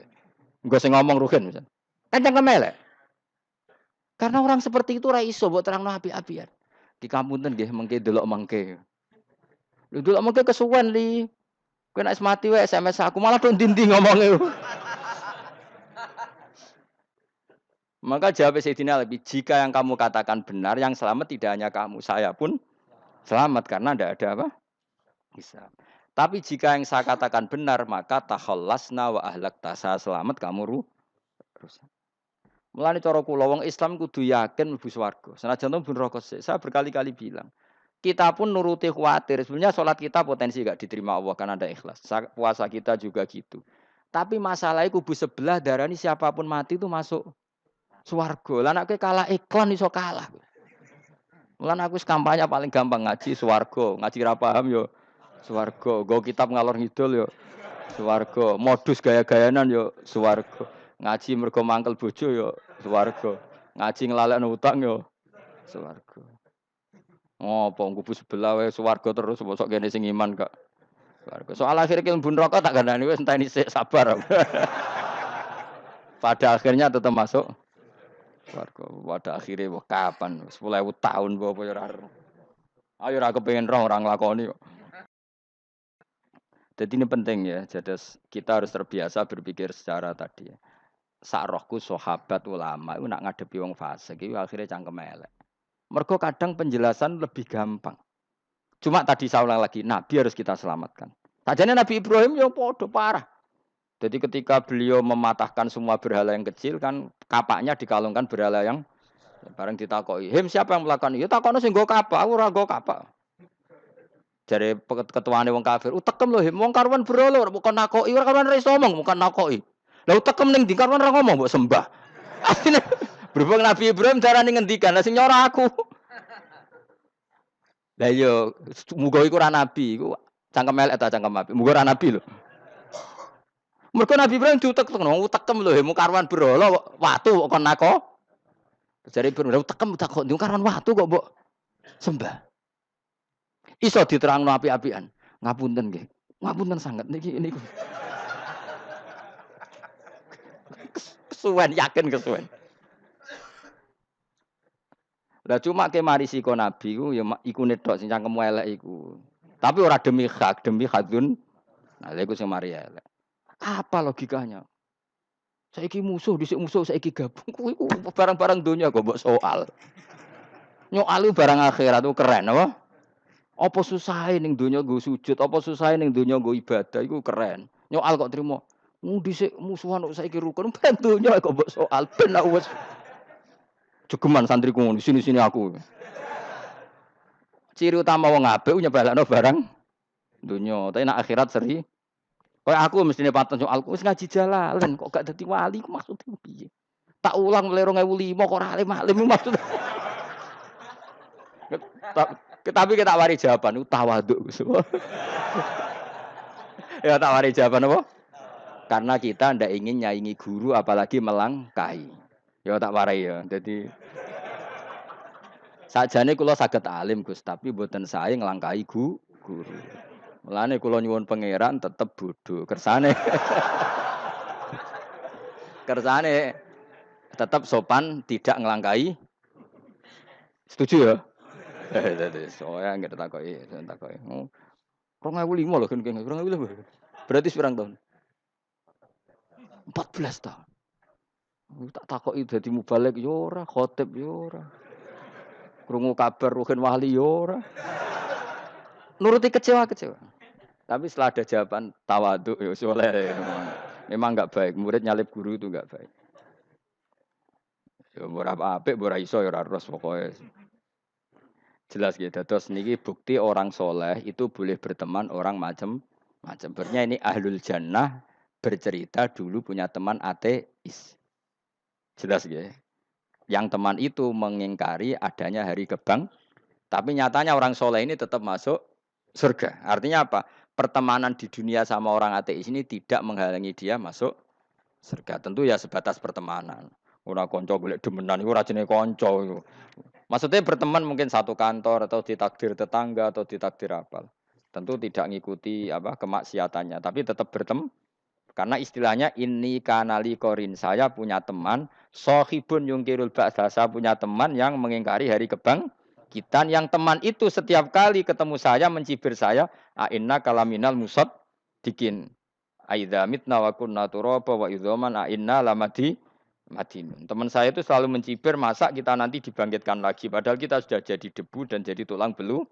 A: Muga sing ngomong rugen misal. Kan cangkem elek. Karena orang seperti itu ra iso mbok terangno api-apian. Di kampunten nggih mengke delok mengke. Lho delok mengke kesuwen li. Kowe nek mati wae SMS aku malah tok ndi-ndi ngomonge. Maka jawab Sayyidina Ali, jika yang kamu katakan benar, yang selamat tidak hanya kamu, saya pun selamat karena tidak ada apa? Hisab. Tapi jika yang saya katakan benar, maka takhallasna wa ahlakta, saya selamat, kamu rusak. Mulane cara kula wong Islam kudu yakin mlebu swarga. Senajan to pun rokok sik. Saya berkali-kali bilang, kita pun nuruti khawatir. Sebenarnya sholat kita potensi gak diterima Allah karena ada ikhlas. Puasa kita juga gitu. Tapi masalahnya kubu sebelah darani siapapun mati itu masuk swarga. Lah nek kalah iklan iso kalah. Mulan aku kampanye paling gampang ngaji swarga. Ngaji ra paham yo swarga. Go kitab ngalor ngidul yo swarga. Modus gaya-gayanan yo swarga. Ngaji mergo mangkel bojo yo swarga. Ngaji nglalekno utang yo swarga. Ngopo kubu sebelah wae swarga terus mosok kene sing iman kok. Swarga. Soal akhirnya ki mlebu neraka tak kandhani wis enteni sik sabar. Pada akhirnya tetap masuk swarga. Pada akhirnya wah kapan 10.000 tahun apa ya ora. Ayo ora kepengin orang nglakoni kok. Jadi ini penting ya. Jadi kita harus terbiasa berpikir secara tadi ya. Sak rohku sahabat ulama itu nak ngadepi wong fasik iki akhirnya cangkem elek. Mergo kadang penjelasan lebih gampang. Cuma tadi saya ulang lagi, Nabi harus kita selamatkan. Sajane Nabi Ibrahim yang podo parah. Jadi ketika beliau mematahkan semua berhala yang kecil kan kapaknya dikalungkan berhala yang bareng ditakoki. Him siapa yang melakukan? Ya takono sing nggo kapak, aku ora nggo kapak. Jare ketuane wong kafir, utekem lho him wong karuan berhala bukan nakoki, ora karuan iso ngomong, bukan nakoki. Lah utekem ning ndi karuan ora ngomong mbok sembah. Berhubung Nabi Ibrahim darane ngendikan, lah sing nyora aku. Lah yo muga iku ora nabi, iku cangkem elek ta cangkem api. Muga ora nabi lho. Mergo Nabi Ibrahim diutek-utekno, utekem lho mu karwan berhala watu kok nako. Jare Ibrahim utekem tak kok karwan watu kok mbok sembah. Iso diterangno api-apian. Ngapunten nggih. Ngapunten sanget niki niku. Kesuwen yakin kesuwen. Lah cuma ke mari siko Nabi ku ya iku netok sing cangkem elek iku. Tapi ora demi hak, demi hadun. Nah, lha iku sing mari elek. Apa logikanya? Saiki musuh, dhisik musuh, saiki gabung. Kuwi ku barang-barang donya kok mbok soal. Nyoal barang akhirat itu keren apa? Apa susahe ning donya nggo sujud, apa susahe ning donya nggo ibadah iku keren. Nyoal kok trimo. Dhisik musuhan kok saiki rukun, ben donya kok mbok soal ben wis jogeman santriku ngono, sini-sini aku. Ciri utama wong apik nyebalakno barang donya, tapi nek akhirat seri. Kayak aku mestine paten soal aku wis ngaji jalalan kok gak dadi wali ku maksudnya piye? Tak ulang mulai 2005 kok ora alim-alim maksud. Tapi kita wari jawaban tawaduk. Ya tak wari jawaban apa? Karena kita ndak ingin nyaingi guru apalagi melangkahi. Ya tak warai ya. Jadi sajane kula saged alim Gus, tapi mboten sae nglangkahi guru. Mulane kula nyuwun pangeran tetep bodho. Kersane tetep sopan, tidak nglangkahi. Setuju ya? Soalnya nggak takoki. 2005 lho kan 2005. Berarti sepirang tahun? 14 tahun. Tak takoki dadi mubalek yo ora, khotib yo ora. Krungu kabar Ruhin Wali yo ora. Nuruti kecewa. Tapi setelah ada jawaban tawaduk yo soleh. Memang enggak baik. Murid nyalip guru itu enggak baik. Ya ora apik, ora iso ya ora ros pokoke. Jelas gitu. Terus niki bukti orang soleh itu boleh berteman orang macam-macam. Berarti ini ahlul jannah bercerita dulu punya teman ateis. Jelas gitu. Yang teman itu mengingkari adanya hari kebang, tapi nyatanya orang soleh ini tetap masuk surga. Artinya apa? Pertemanan di dunia sama orang ateis ini tidak menghalangi dia masuk surga. Tentu ya sebatas pertemanan. Ora konco golek demenan iku ora jenenge konco. Maksudnya berteman mungkin satu kantor atau ditakdir tetangga atau ditakdir apa. Tentu tidak ngikuti apa kemaksiatannya, tapi tetap berteman karena istilahnya ini kanali korin saya punya teman sohibun yungkirul ba'sa saya punya teman yang mengingkari hari kebangkitan yang teman itu setiap kali ketemu saya mencibir saya inna kalaminal musad dikin aidza mitna wa kunna turaba wa idzaman inna lamadi madin. Teman saya itu selalu mencibir masa kita nanti dibangkitkan lagi padahal kita sudah jadi debu dan jadi tulang belu.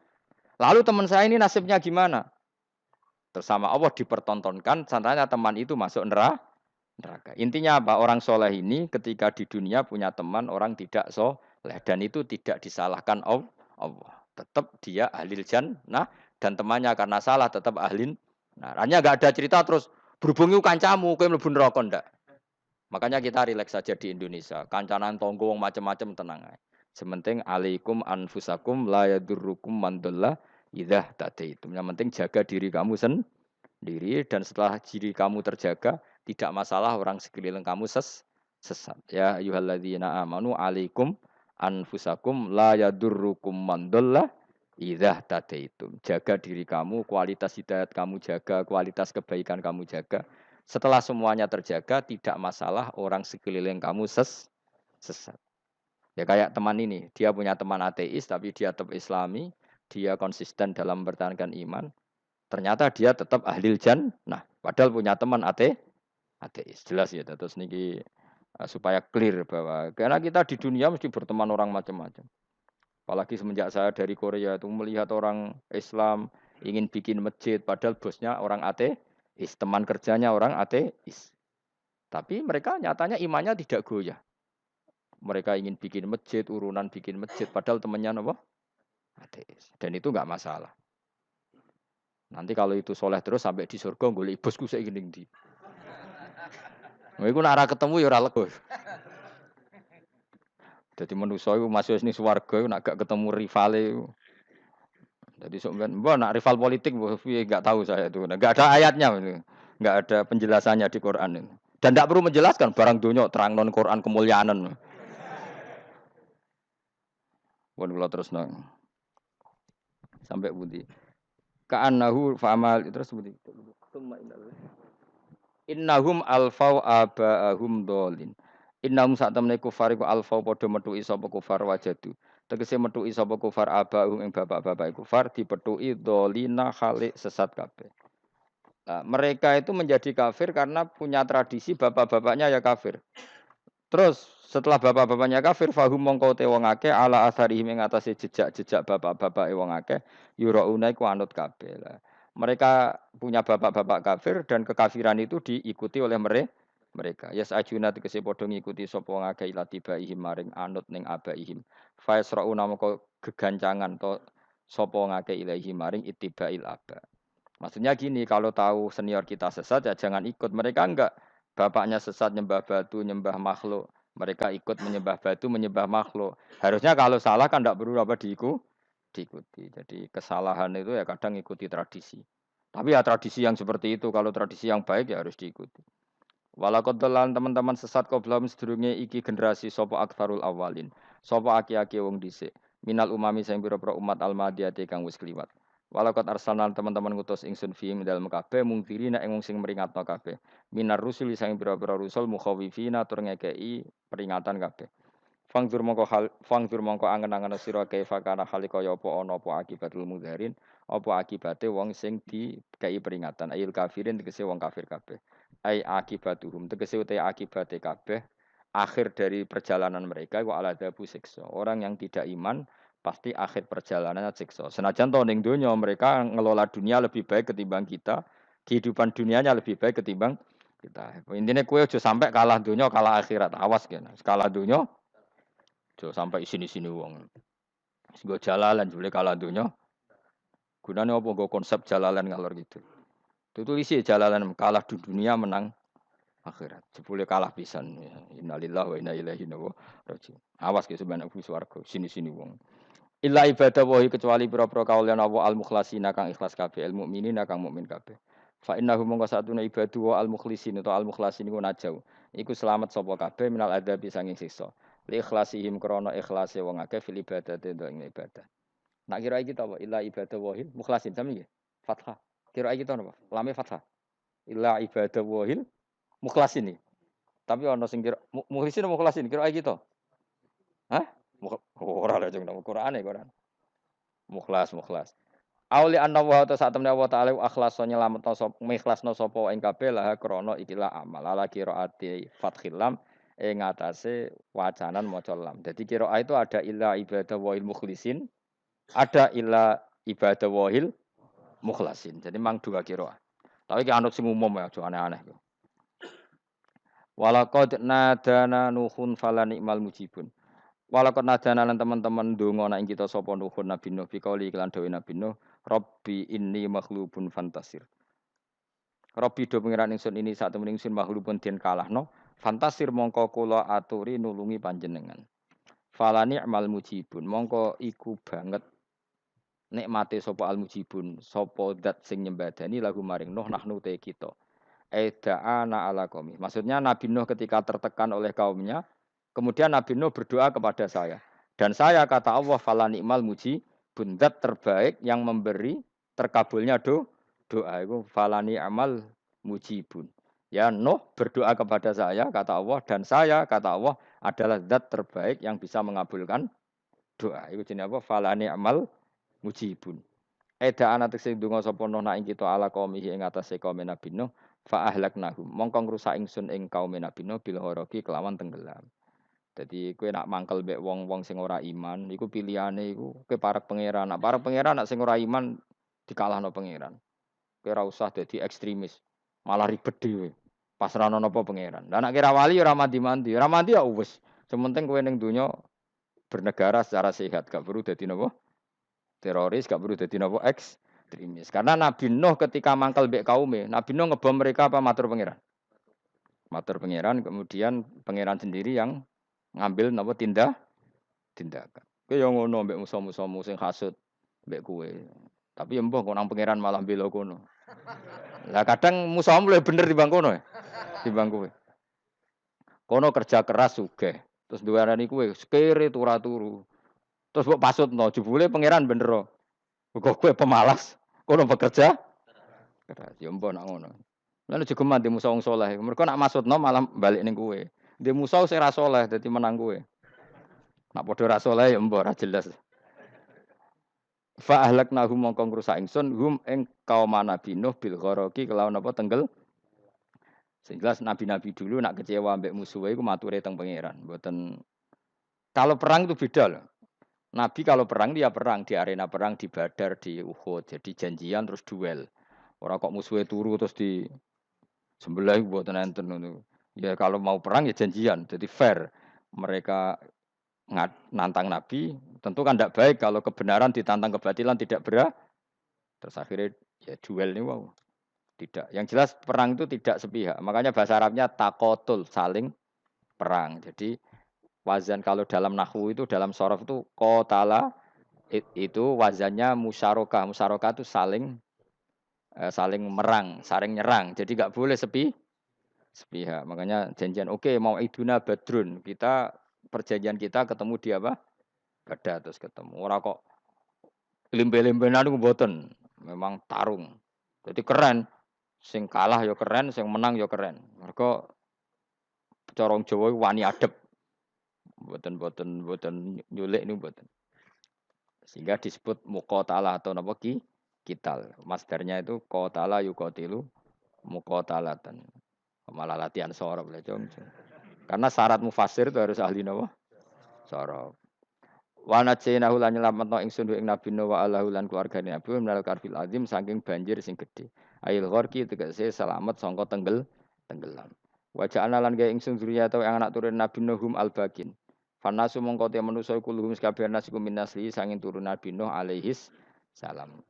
A: Lalu teman saya ini nasibnya gimana? Bersama Allah dipertontonkan, contohnya teman itu masuk neraka. Intinya apa? Orang soleh ini ketika di dunia punya teman orang tidak soleh dan itu tidak disalahkan Allah. Tetap dia ahli jannah dan temannya karena salah tetap ahli. Nah, hanya nggak ada cerita terus berhubungi kancamu, kowe mlebu neraka ndak. Makanya kita rileks saja di Indonesia. Kancanan tonggo macam-macam tenang aja. Sementing alaikum anfusakum la yadurrukum man dhalla idza tadaitum. Yang penting jaga diri kamu sendiri dan setelah diri kamu terjaga tidak masalah orang sekeliling kamu sesat. Ya ayyuhalladzina amanu alaikum anfusakum la yadurrukum man dhalla idza tadaitum. Jaga diri kamu, kualitas hidayat kamu jaga, kualitas kebaikan kamu jaga. Setelah semuanya terjaga, tidak masalah orang sekeliling kamu sesat. Ya kayak teman ini, dia punya teman ateis, tapi dia tetap islami, dia konsisten dalam mempertahankan iman. Ternyata dia tetap ahli jannah. Padahal punya teman ateis. Jelas ya, terus niki supaya clear bahwa karena kita di dunia mesti berteman orang macam-macam. Apalagi semenjak saya dari Korea itu melihat orang Islam ingin bikin masjid, padahal bosnya orang ateis, teman kerjanya orang ateis. Tapi mereka nyatanya imannya tidak goyah. Mereka ingin bikin masjid, urunan bikin masjid, padahal temannya apa? Ateis. Dan itu nggak masalah. Nanti kalau itu soleh terus sampai di surga, gue bosku saya gini di. Iku nara ketemu ya ora lego. Jadi manusia itu masuk ini swarga, nak gak ketemu rivale. Jadi sebenarnya, nak rival politik, nggak tahu saya itu, nggak ada ayatnya, nggak ada penjelasannya di Quran ini. Dan tidak perlu menjelaskan barang dunia terang non Quran kemuliaan. Pun kalau terus nang sampai budi. Ka'annahu fa'amal terus budi. Innahum alfau aba'ahum dolin. Innahum saat temne kufar iku alfau padha metuki sapa kufar wajadu. Tegese metuki sapa kufar aba'ahum ing bapak-bapak kufar dipetuki dolina khalik sesat kabeh. Nah, mereka itu menjadi kafir karena punya tradisi bapak-bapaknya ya kafir. Terus setelah bapak-bapaknya kafir fahum mongko te wong akeh ala asarihim ing atase jejak-jejak bapak-bapak wong akeh yurauna iku anut kabeh. Mereka punya bapak-bapak kafir dan kekafiran itu diikuti oleh mereka. Yas ajuna tegese padha ngikuti sapa wong akeh latibaihim maring anut ning abaihim. Fa yasrauna mongko gegancangan to sapa wong akeh ilahi maring ittibail aba. Maksudnya gini, kalau tahu senior kita sesat ya jangan ikut. Mereka enggak bapaknya sesat nyembah batu, nyembah makhluk. Mereka ikut menyembah batu, menyembah makhluk. Harusnya kalau salah kan enggak perlu apa diikuti. Jadi kesalahan itu ya kadang ikuti tradisi. Tapi ya tradisi yang seperti itu, kalau tradisi yang baik ya harus diikuti. Walakodolan teman-teman sesat kau belum sedurunge iki generasi sopo akfarul awalin. Sopo aki-aki wong dhisik. Minal umami sing pira-pira umat almadiyati kang wis kliwat. Walakot arsalan teman-teman ngutus ingsun fi dalam kabeh mungkiri nek wong sing meringatno kabeh. Minar rusuli sing pira-pira rusul mukhawifina tur ngekeki peringatan kabeh. Fangdur mongko angen-angen sira kaifa kana hale kaya apa ana apa akibatul mudzarin, apa akibate wong sing dikei peringatan ayil kafirin tegese wong kafir kabeh. Ai akibatuhum tegese uta akibate kabeh akhir dari perjalanan mereka wa aladabu siksa. Orang yang tidak iman pasti akhir perjalanannya siksa. Senajan to ning donya mereka ngelola dunia lebih baik ketimbang kita, kehidupan dunianya lebih baik ketimbang Kita. Intine kowe aja sampai kalah donya kalah akhirat. Awas kene. Kalah donya aja sampai sini-sini wong. Nggo jalalan jule kalah donya. Gunane apa nggo konsep jalalan ngalor gitu. Tutulisi jalalan kalah di dunia menang akhirat. Jebule kalah pisan. Ya. Innalillahi wa inna ilaihi raji'un. Awas ke sebenarnya swarga. Sini-sini wong. Illa ibadah wahi kecuali pira-pira kaulian Allah al-mukhlasina kang ikhlas kabeh, al mukminina kang mukmin kabeh. Fa innahu mongko satune ibadu wa al-mukhlasin utawa al-mukhlasin iku najau. Iku selamat sapa kabeh minal adabi sanging siksa. Li ikhlasihim krana ikhlase wong akeh fil ibadati ing ibadah. Nak kira iki ta apa? Illa ibadah wahil mukhlasin sami nggih. Fathah. Kira iki ta napa? Lame fathah. Illa ibadah wahil mukhlasin iki. Tapi ana sing kira mukhlisin mukhlasin kira iki ta? Hah? Ora lha jeng nang Qur'ane Quran. Mukhlas, mukhlas. Auli anna wa ta sak temne wa ta'ala akhlaso nyelametno sapa mikhlasno sapa ing kabeh lah krana ikilah amal ala qiraati fathil lam ing atase wacanan maca lam. Dadi qiraah itu ada illa ibadah wahil mukhlisin, ada illa ibadah wahil mukhlasin. Jadi mang dua qiraah. Tapi ki anut sing umum ya, aja aneh-aneh. Walaqad nadana nuhun fala nikmal mujibun. Walakot nadana lan teman-teman donga nek kita sapa nuhun Nabi Nuh bikauli iklan dawe Nabi Nuh, Rabbi inni makhlubun fantasir. Rabbi do pengiran ingsun ini sak temen ingsun makhlubun den kalahno, fantasir mongko kula aturi nulungi panjenengan. Fala ni'mal mujibun, mongko iku banget nikmate sapa al mujibun, sapa zat sing nyembadani lagu maring Nuh nahnu te kita. Eda'ana ala qaumi. Maksudnya Nabi Nuh ketika tertekan oleh kaumnya, kemudian Nabi Nuh berdoa kepada saya. Dan saya kata Allah fala ni'mal muji bundat terbaik yang memberi terkabulnya doa itu fala ni'mal mujibun. Ya Nuh berdoa kepada saya kata Allah dan saya kata Allah adalah zat terbaik yang bisa mengabulkan doa. Itu jenenge apa? Fala ni'mal mujibun. Eda ana tekse donga sapa Nuh nak ing kita ala qaumihi ing atase kaum Nabi Nuh fa ahlaknahum. Mongko ngrusak ingsun ing kaum Nabi Nuh bil ghoroqi kelawan tenggelam. Jadi kowe nak mangkel mbek wong-wong sing ora iman, iku pilihane iku kowe parek pangeran. Nak parek pangeran nak sing ora iman dikalahno pangeran. Kowe ora usah dadi ekstremis, malah ribet dhewe. Pasrahno napa pangeran. Lah nak kira wali ora mandi-mandi, ora mandi ya wis. Sementing kowe ning donya bernegara secara sehat, gak perlu dadi napa? Teroris, gak perlu dadi napa? Ekstremis. Karena Nabi Nuh ketika mangkel mbek kaume, Nabi Nuh ngebom mereka apa matur pangeran? Matur pangeran, kemudian pangeran sendiri yang ngambil napa tindakan. Kowe yo ngono mbek musuh-musuhmu sing hasud mbek kowe. Tapi ya mbah kok nang pangeran malah bela kono. Lah kadang musuhmu luwih bener timbang kono ya. Timbang kowe. Kono kerja keras sugih. Terus duwarani kowe sekere turu. Terus mbok pasutno jebule pangeran bener. Kok kowe pemalas. Kono bekerja keras. Ya mbah nak ngono. Lan juga mandi musuh wong saleh. Mergo nak maksudno malah balik ning kowe. Di musuh sing ra saleh dadi menang kowe. Nak padha ra saleh ya mbok ra jelas. Fa ahlaknahum mongko ngrusak ingsun hum ing kaum Nabi Nuh bil ghoroqi kelawan apa tenggel. Sing jelas nabi-nabi dulu nak kecewa mbek musuhe iku mature teng pangeran. Mboten kalau perang itu beda loh. Nabi kalau perang dia perang di arena perang di Badar di Uhud. Jadi janjian terus duel. Ora kok musuhe turu terus di sebelah mboten enten ngono. Ya kalau mau perang ya janjian. Jadi fair. Mereka nantang Nabi, tentu kan tidak baik kalau kebenaran ditantang kebatilan tidak berat. Terus akhirnya ya duel ini wow. Tidak. Yang jelas perang itu tidak sepihak. Makanya bahasa Arabnya takotul, saling perang. Jadi wazan kalau dalam nahwu itu dalam sorof itu kotala itu wazannya musyarakah. Musyarakah itu saling merang, saling nyerang. Jadi nggak boleh sepihak. Makanya janjian oke mau iduna badrun. Kita perjanjian kita ketemu di apa? Badar terus ketemu. Ora kok limbe-limbenan niku mboten. Memang tarung. Jadi keren. Sing kalah ya keren, sing menang ya keren. Mergo corong Jawa wani adep. Mboten nyulik niku mboten. Sehingga disebut muqatalah atau napa kital. Masdarnya itu qatala yuqatilu muqatalatan. Malah latihan sorab lah, karena syarat mufassir itu harus ahli napa? Sorab. Wa najaynahu lan nyelametno ingsun ing Nabi Nuh wa alahu lan keluargane Nabi minal karfil azim saking banjir sing gedhe. Ail gharqi tegese selamat sangka tenggelam. Wa ja'alna lan gawe ingsun dzurriyyata yang anak turun Nabi Nuhum al-bakin. Fanasu mongko te manusa kuluhum sakabeh nasikum min nasli sanging turun Nabi Nuh alaihis salam.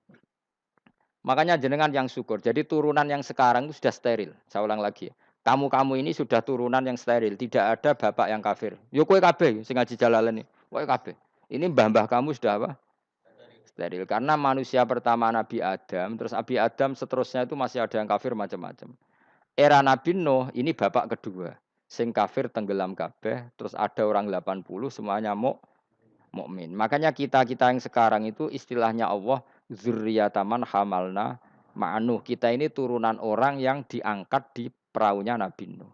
A: Makanya jenengan yang syukur. Jadi turunan yang sekarang itu sudah steril. Saya ulang lagi. Kamu-kamu ini sudah turunan yang steril. Tidak ada bapak yang kafir. Yo kowe kabeh sing ngaji Jalalain ini. Kowe kabeh. Ini mbah-mbah kamu sudah apa? Steril. Karena manusia pertama Nabi Adam, terus Nabi Adam seterusnya itu masih ada yang kafir macam-macam. Era Nabi Nuh ini bapak kedua. Sing kafir tenggelam kabeh, terus ada orang 80 semuanya mukmin. Makanya kita-kita yang sekarang itu istilahnya Allah zurriyataman hamalna ma'nuh. Kita ini turunan orang yang diangkat di perahunya Nabi Nuh.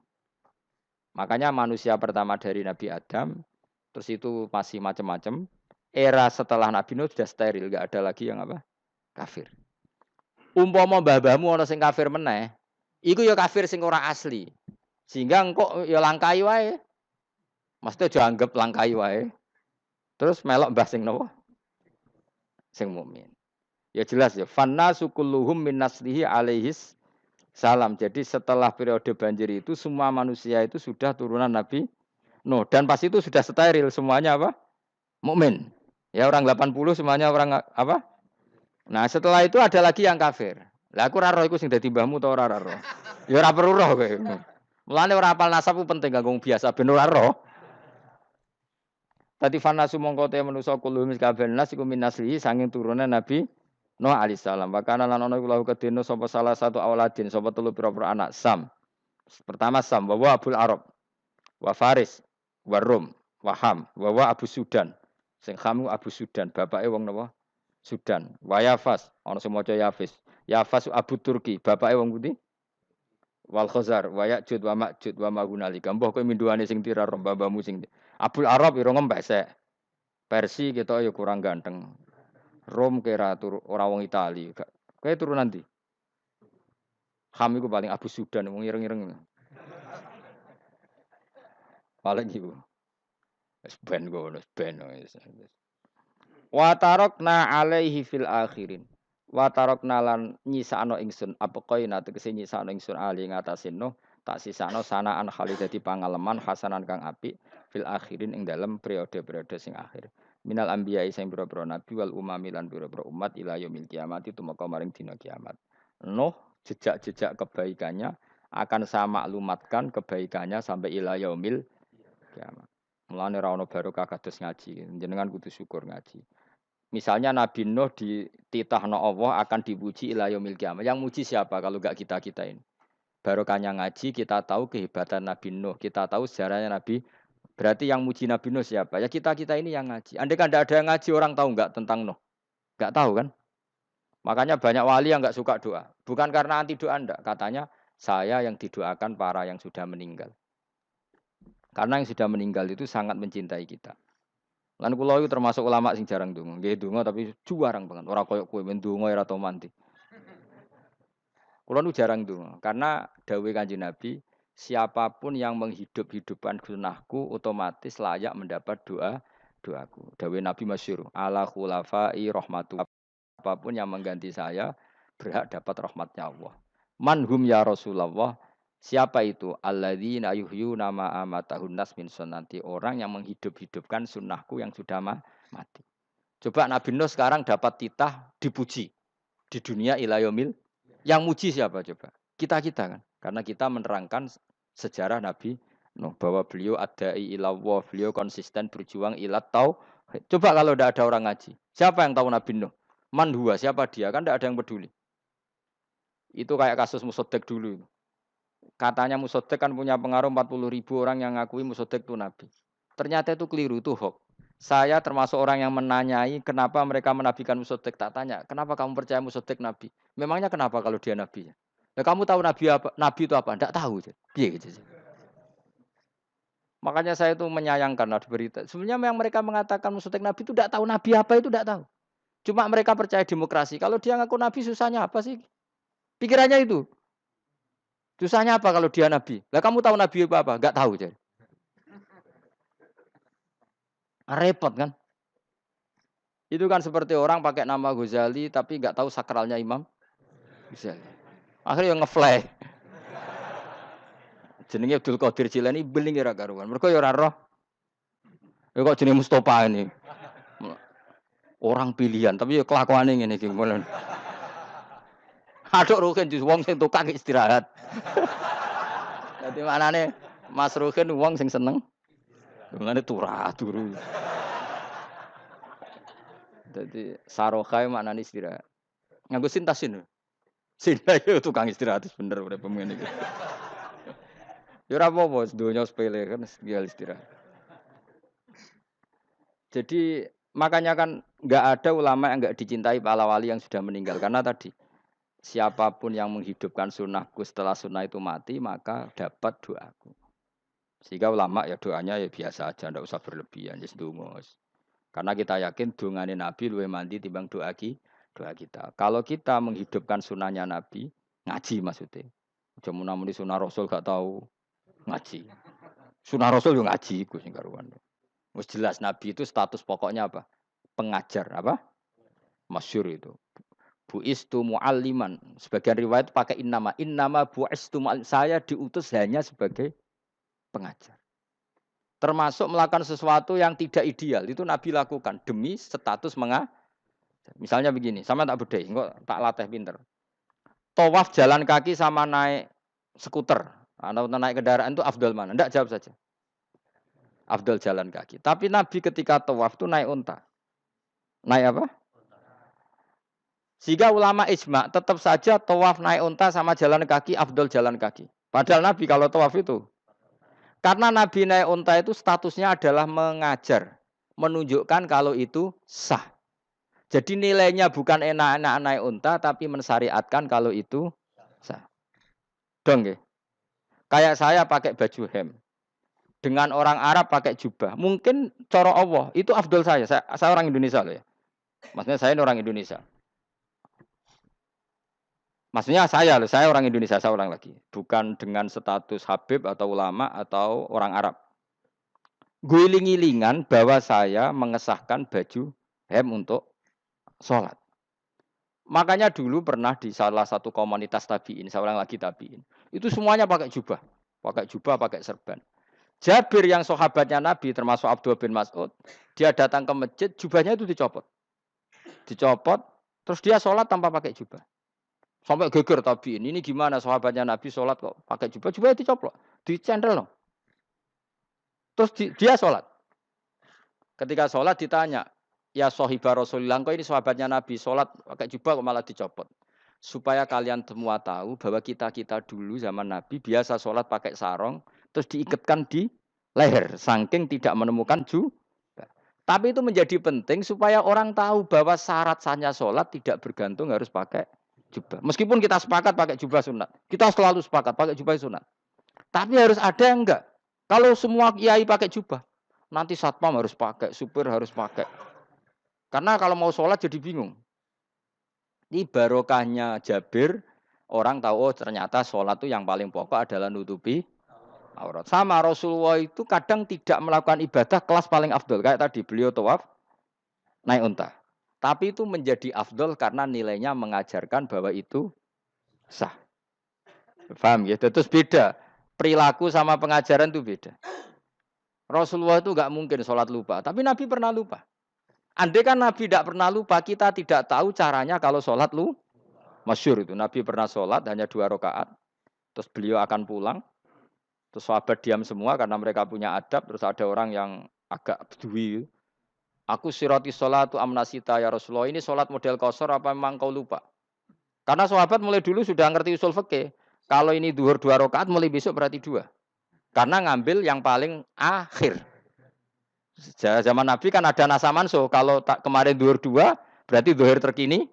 A: Makanya manusia pertama dari Nabi Adam, terus itu masih macam-macam. Era setelah Nabi Nuh sudah steril, enggak ada lagi yang apa? Kafir. Umpama mbah-mbahmu ana sing kafir meneh, iku ya kafir sing ora asli. Sehingga engkau ya langkai wae. Maksudnya aja anggap langkai wae. Terus melok mbah sing nopo? Sing mukmin. Ya jelas ya. Fanna sukulluhum min naslihi alaihis salam. Jadi setelah periode banjir itu semua manusia itu sudah turunan Nabi Nuh. Dan pas itu sudah steril semuanya apa? Mukmin. Ya orang 80 semuanya orang apa? Nah, setelah itu ada lagi yang kafir. Lah aku ora roh iku sing dadi mbahmu ta ora roh. Ya ora perlu roh kowe. Mulane ora hafal nasab ku penting kanggo biasa ben ora roh. Tadi fanasu mongko te manusa kulum kabeh nas iku min naslihi sanging turunan Nabi Nuh alaihissalam. Wakana lan ana iku lahu kedene sapa salah satu auladin sapa telu pira-pira anak Sam. Pertama Sam wa Abul Arab wa Faris wa Rum wa Ham wa Abu Sudan. Sing Ham Abu Sudan, bapake wong napa? Sudan. Wa Yafas, ana sing maca Yafis. Yafas Abu Turki, bapake wong pundi? Wal Khazar wa Ya'jud wa Ma'jud wa Mahunalika. Mbah kowe minduane sing tira mbah-mbahmu sing Abul Arab ira ngembek sek. Persi kita ya kurang ganteng. Rom kira turu ora wong Itali. Kowe turu nanti. Ham iku paling Abu Sudan wong ireng-ireng. Paling iku. Wis ben ngono, ben. Wa tarakna alaihi fil akhirin. Wa tarakna lan nyisakno ingsun apa koina tegese nyisakno ingsun ali ngatasin no tak sisakno sanaan khalidati pangaleman hasanan kang apik fil akhirin ing dalem periode-periode sing akhir. Minal anbiya sing pira-pira nabi wal umami lan pira-pira umat ila yaumil kiamat itu maka maring dina kiamat. Nuh jejak-jejak kebaikannya akan saya maklumatkan kebaikannya sampai ila yaumil kiamat. Mulane ra ono barokah kados ngaji, jenengan kudu syukur ngaji. Misalnya Nabi Nuh dititahno Allah akan dipuji ila yaumil kiamat. Yang muji siapa kalau enggak kita-kita ini? Barokahnya ngaji kita tahu kehebatan Nabi Nuh, kita tahu sejarahnya Nabi. Berarti yang muji Nabi Nuh siapa? Ya kita-kita ini yang ngaji. Andai kan tidak ada yang ngaji orang tahu enggak tentang Nuh? Enggak tahu kan? Makanya banyak wali yang enggak suka doa. Bukan karena anti doa enggak, katanya saya yang didoakan para yang sudah meninggal. Karena yang sudah meninggal itu sangat mencintai kita. Lan kula iku termasuk ulama sing jarang ndonga. Nggih ndonga tapi jarang banget. Ora koyo kowe men ndonga ora tau mandi. Kula nu jarang ndonga karena dawuh Kanjeng Nabi, siapapun yang menghidup-hidupkan sunahku otomatis layak mendapat doaku. Dawuh Nabi masyhur, ala khulafai rahmatu. Apapun yang mengganti saya berhak dapat rahmatnya Allah. Manhum ya Rasulullah. Siapa itu? Alladzina yuhyuna ma amatahun nas min sunnati. Orang yang menghidup-hidupkan sunnahku yang sudah mati. Coba Nabi Nuh sekarang dapat titah dipuji di dunia ila yaumil. Yang muji siapa coba? Kita-kita kan. Karena kita menerangkan sejarah Nabi Nuh bahwa beliau adai ilallah, beliau konsisten berjuang ilat tau. Coba kalau tidak ada orang ngaji. Siapa yang tahu Nabi Nuh? Man huwa, siapa dia? Kan tidak ada yang peduli. Itu kayak kasus Musoddek dulu. Katanya Musoddek kan punya pengaruh 40.000 orang yang ngakui Musoddek itu Nabi. Ternyata itu keliru, itu hoax. Saya termasuk orang yang menanyai kenapa mereka menabikan Musoddek. Tak tanya, kenapa kamu percaya Musoddek Nabi? Memangnya kenapa kalau dia Nabi? Nah, kamu tahu Nabi apa? Nabi itu apa? Tidak tahu. Piye gitu. Makanya saya itu menyayangkan ada berita. Sebenarnya yang mereka mengatakan Musoddek Nabi itu tidak tahu Nabi apa itu tidak tahu. Cuma mereka percaya demokrasi. Kalau dia ngaku Nabi susahnya apa sih? Pikirannya itu. Susahnya apa kalau dia Nabi? Lah kamu tahu Nabi apa? Enggak tahu. Jadi. Repot kan? Itu kan seperti orang pakai nama Ghazali tapi enggak tahu sakralnya Imam Ghazali. Akhirnya yang ngefly. Jenenge Abdul Qadir Jilani beling ora karuan. Mergo ya ora roh. Ya kok jenenge Mustofa ini. Orang pilihan, tapi ya kelakuane ngene iki. Aduk Ruhin jus wong sing tukang istirahat. Dadi maknane Mas Ruhin wong sing seneng. Mulane turu. Dadi sarokae maknane istirahat. Nganggo sintasin. Sinta itu tukang istirahat bener udah pemain iki. Ya ora apa-apa, donya sepele kan tinggal istirahat. Jadi makanya kan nggak ada ulama yang nggak dicintai para wali yang sudah meninggal karena tadi siapapun yang menghidupkan sunnahku setelah sunnah itu mati maka dapat doaku. Sehingga ulama ya doanya ya biasa aja, ndak usah berlebihan, just dungos. Karena kita yakin dungane Nabi luwih mandi timbang doa kita. Kalau kita menghidupkan sunnahnya Nabi, ngaji maksudnya. Cuma namun di sunnah Rasul gak tahu ngaji. Sunnah Rasul yo ngaji iku sing karuan. Wis jelas Nabi itu status pokoknya apa? Pengajar apa? Masyhur itu. Buistu mualliman. Sebagian riwayat pakai innama buistu muallim. Saya diutus hanya sebagai pengajar. Termasuk melakukan sesuatu yang tidak ideal itu Nabi lakukan demi status mengajar. Misalnya begini, sama tak bedai, enggak tak latih pinter. Tawaf jalan kaki sama naik skuter atau naik kendaraan itu afdal mana? Enggak, jawab saja. Afdal jalan kaki. Tapi Nabi ketika tawaf itu naik unta. Naik apa? Sehingga ulama ijma tetap saja tawaf naik unta sama jalan kaki afdal jalan kaki. Padahal Nabi kalau tawaf itu karena Nabi naik unta itu statusnya adalah mengajar, menunjukkan kalau itu sah. Jadi nilainya bukan enak-enak naik unta tapi mensyariatkan kalau itu sah. Dong nggih. Kayak saya pakai baju hem. Dengan orang Arab pakai jubah. Mungkin cara Allah itu afdol saya. Saya orang Indonesia loh ya. Maksudnya saya ini orang Indonesia. Maksudnya saya orang Indonesia, saya orang lagi. Bukan dengan status Habib atau ulama atau orang Arab. Guling-gilingan bahwa saya mengesahkan baju hem untuk sholat. Makanya dulu pernah di salah satu komunitas tabiin, saya ulang lagi tabiin. Itu semuanya pakai jubah, pakai serban. Jabir yang sahabatnya Nabi termasuk Abdullah bin Mas'ud, dia datang ke masjid, jubahnya itu dicopot. Terus dia sholat tanpa pakai jubah. Sampai geger tabiin, ini gimana sahabatnya Nabi sholat kok pakai jubah, jubahnya dicopot, dicendel loh. Terus dia sholat. Ketika sholat ditanya, ya sahibah Rasulullah, kok ini sahabatnya Nabi sholat pakai jubah kok malah dicopot. Supaya kalian semua tahu bahwa kita dulu zaman Nabi biasa sholat pakai sarong, terus diikatkan di leher, saking tidak menemukan jubah. Tapi itu menjadi penting supaya orang tahu bahwa syarat sahnya sholat tidak bergantung harus pakai jubah. Meskipun kita sepakat pakai jubah sunat, kita selalu sepakat pakai jubah sunat. Tapi harus ada yang enggak. Kalau semua kiai pakai jubah, nanti satpam harus pakai, supir harus pakai. Karena kalau mau sholat jadi bingung. Ini barokahnya Jabir, orang tahu oh ternyata sholat itu yang paling pokok adalah nutupi aurat. Sama Rasulullah itu kadang tidak melakukan ibadah kelas paling afdol. Kayak tadi beliau tawaf naik unta. Tapi itu menjadi afdol karena nilainya mengajarkan bahwa itu sah. Paham ya? Terus beda. Perilaku sama pengajaran itu beda. Rasulullah itu nggak mungkin sholat lupa. Tapi Nabi pernah lupa. Andai kan Nabi tidak pernah lupa, kita tidak tahu caranya kalau sholat lu. Masyhur itu, Nabi pernah sholat hanya 2 rakaat, terus beliau akan pulang, terus sahabat diam semua karena mereka punya adab, terus ada orang yang agak bedui. Aku sirati sholatu amnasita ya Rasulullah, ini sholat model kosor apa memang kau lupa? Karena sahabat mulai dulu sudah ngerti usul fikih, kalau ini duhur 2 rakaat, mulai besok berarti 2. Karena ngambil yang paling akhir. Zaman Nabi kan ada nasa mansuh. Kalau kemarin duhur 2, berarti duhur terkini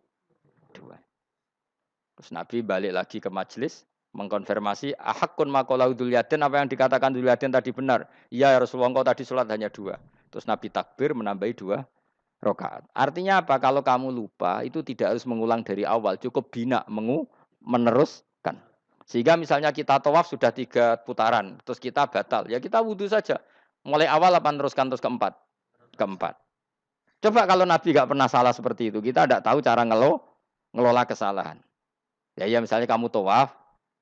A: 2. Terus Nabi balik lagi ke majelis, mengkonfirmasi, ahakun maqalau Dzulyaden, apa yang dikatakan Dzulyaden tadi benar? Iya ya Rasulullah, engkau tadi sholat hanya 2. Terus Nabi takbir menambahi 2 rakaat. Artinya apa? Kalau kamu lupa, itu tidak harus mengulang dari awal. Cukup bina, meneruskan. Sehingga misalnya kita tawaf sudah 3 putaran, terus kita batal. Ya kita wudhu saja. Mulai awal apa teruskan terus keempat? Keempat. Coba kalau Nabi nggak pernah salah seperti itu, kita tidak tahu cara ngelola kesalahan. Ya misalnya kamu tawaf,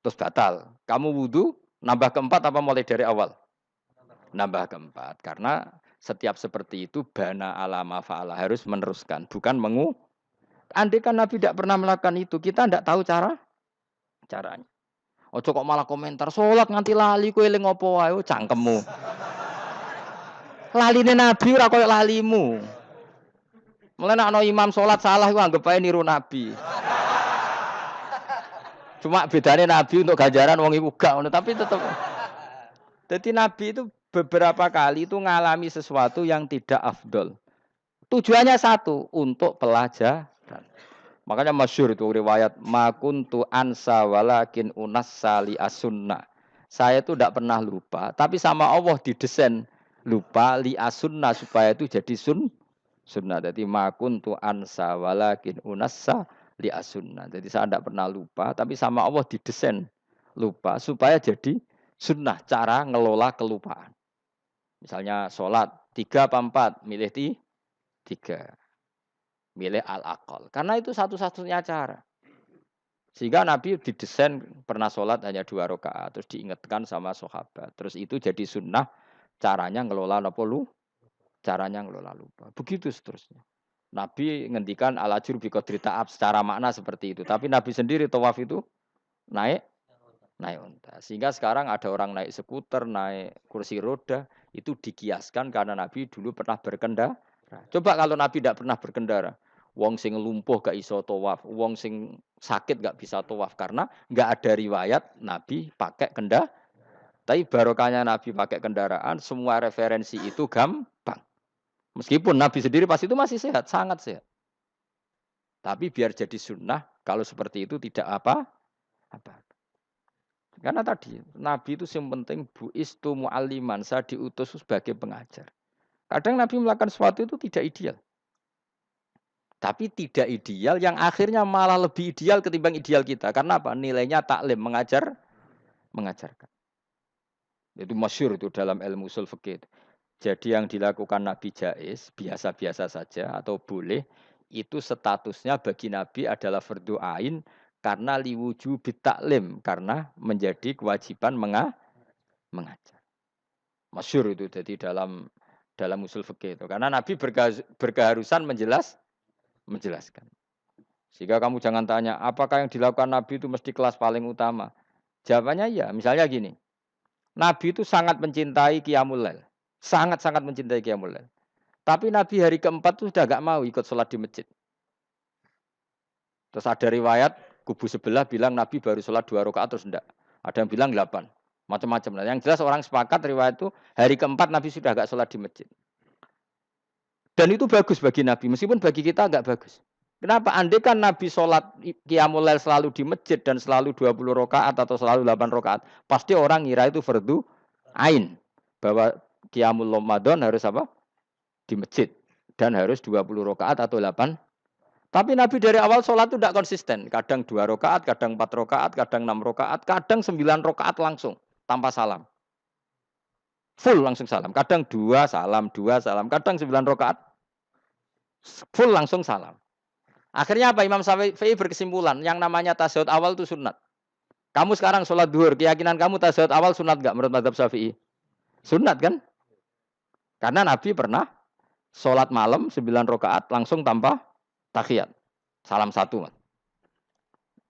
A: terus batal. Kamu wudhu, Nambah keempat apa mulai dari awal? Nambah keempat. Karena setiap seperti itu bana alama fa'ala harus meneruskan, bukan andai kan Nabi tidak pernah melakukan itu, kita tidak tahu caranya. Ojo kok malah komentar salat nganti lali kowe eling apa wae cangkemmu. Laline Nabi ora koyo lalimu. Mulane ana imam salat salah iku anggap ae niru Nabi. Cuma bedanya Nabi untuk ganjaran wong iku gak ngono, tapi tetep. Jadi Nabi itu beberapa kali itu ngalami sesuatu yang tidak afdol. Tujuannya satu, untuk pelajaran. Makanya masyhur itu riwayat makuntu ansa walakin unassa li asunna. Saya itu tidak pernah lupa, tapi sama Allah didesain lupa li asunna supaya itu jadi sunnah. Jadi makuntu ansa walakin unassa li asunna. Jadi saya tidak pernah lupa, tapi sama Allah didesain lupa supaya jadi sunnah cara ngelola kelupaan. Misalnya sholat 3 apa 4, milih 3. Milih al-aqal. Karena itu satu-satunya cara. Sehingga Nabi didesain pernah sholat hanya 2 rakaat, terus diingatkan sama sahabat. Terus itu jadi sunnah caranya ngelola apa caranya ngelola lupa. Begitu seterusnya. Nabi ngendikan al-ajur bi qadri ta'ab secara makna seperti itu. Tapi Nabi sendiri tawaf itu naik unta. Sehingga sekarang ada orang naik skuter, naik kursi roda, itu dikiaskan karena Nabi dulu pernah berkendara. Coba kalau Nabi tidak pernah berkendara, wong sing lumpuh gak iso tawaf, wong sing sakit gak bisa tawaf karena gak ada riwayat Nabi pakai kendaraan. Tapi barokahnya Nabi pakai kendaraan, semua referensi itu gampang. Meskipun Nabi sendiri pas itu masih sehat, sangat sehat. Tapi biar jadi sunnah, kalau seperti itu tidak apa. Karena tadi Nabi itu yang penting buistu mu'alliman, saya diutus sebagai pengajar. Kadang Nabi melakukan sesuatu itu tidak ideal. Tapi tidak ideal yang akhirnya malah lebih ideal ketimbang ideal kita. Karena apa? Nilainya taklim, mengajarkan. Itu masyhur itu dalam ilmu usul fikih. Jadi yang dilakukan Nabi jaiz, biasa-biasa saja atau boleh, itu statusnya bagi Nabi adalah fardhu ain karena liwujubi taklim, karena menjadi kewajiban mengajar. Masyhur itu jadi dalam usul fikih itu. Karena Nabi berkeharusan menjelaskan. Sehingga kamu jangan tanya, apakah yang dilakukan Nabi itu mesti kelas paling utama? Jawabannya ya, misalnya gini. Nabi itu sangat mencintai Qiyamul Lail. Sangat-sangat mencintai Qiyamul Lail. Tapi Nabi hari keempat itu sudah gak mau ikut sholat di masjid. Terus ada riwayat, kubu sebelah bilang Nabi baru sholat 2 rakaat terus enggak. Ada yang bilang 8. Macam-macam. Nah, yang jelas orang sepakat riwayat itu hari keempat Nabi sudah gak sholat di masjid. Dan itu bagus bagi Nabi, meskipun bagi kita enggak bagus. Kenapa? Andai kan Nabi sholat Qiyamul Lail selalu di masjid dan selalu 20 rakaat atau selalu 8 rakaat, pasti orang ngira itu fardhu ain. Bahwa Qiyamul Ramadan harus apa? Di masjid. Dan harus 20 rakaat atau 8. Tapi Nabi dari awal sholat itu tidak konsisten. Kadang 2 rakaat, kadang 4 rakaat, kadang 6 rakaat, kadang 9 rakaat langsung tanpa salam. Full langsung salam. Kadang 2 salam, 2 salam. Kadang 9 rakaat full langsung salam. Akhirnya apa? Imam Syafi'i berkesimpulan, yang namanya tasyahud awal itu sunat. Kamu sekarang sholat duhur, keyakinan kamu tasyahud awal sunat enggak menurut mazhab Syafi'i? Sunat kan? Karena Nabi pernah sholat malam 9 rakaat langsung tanpa tahiyat. Salam 1.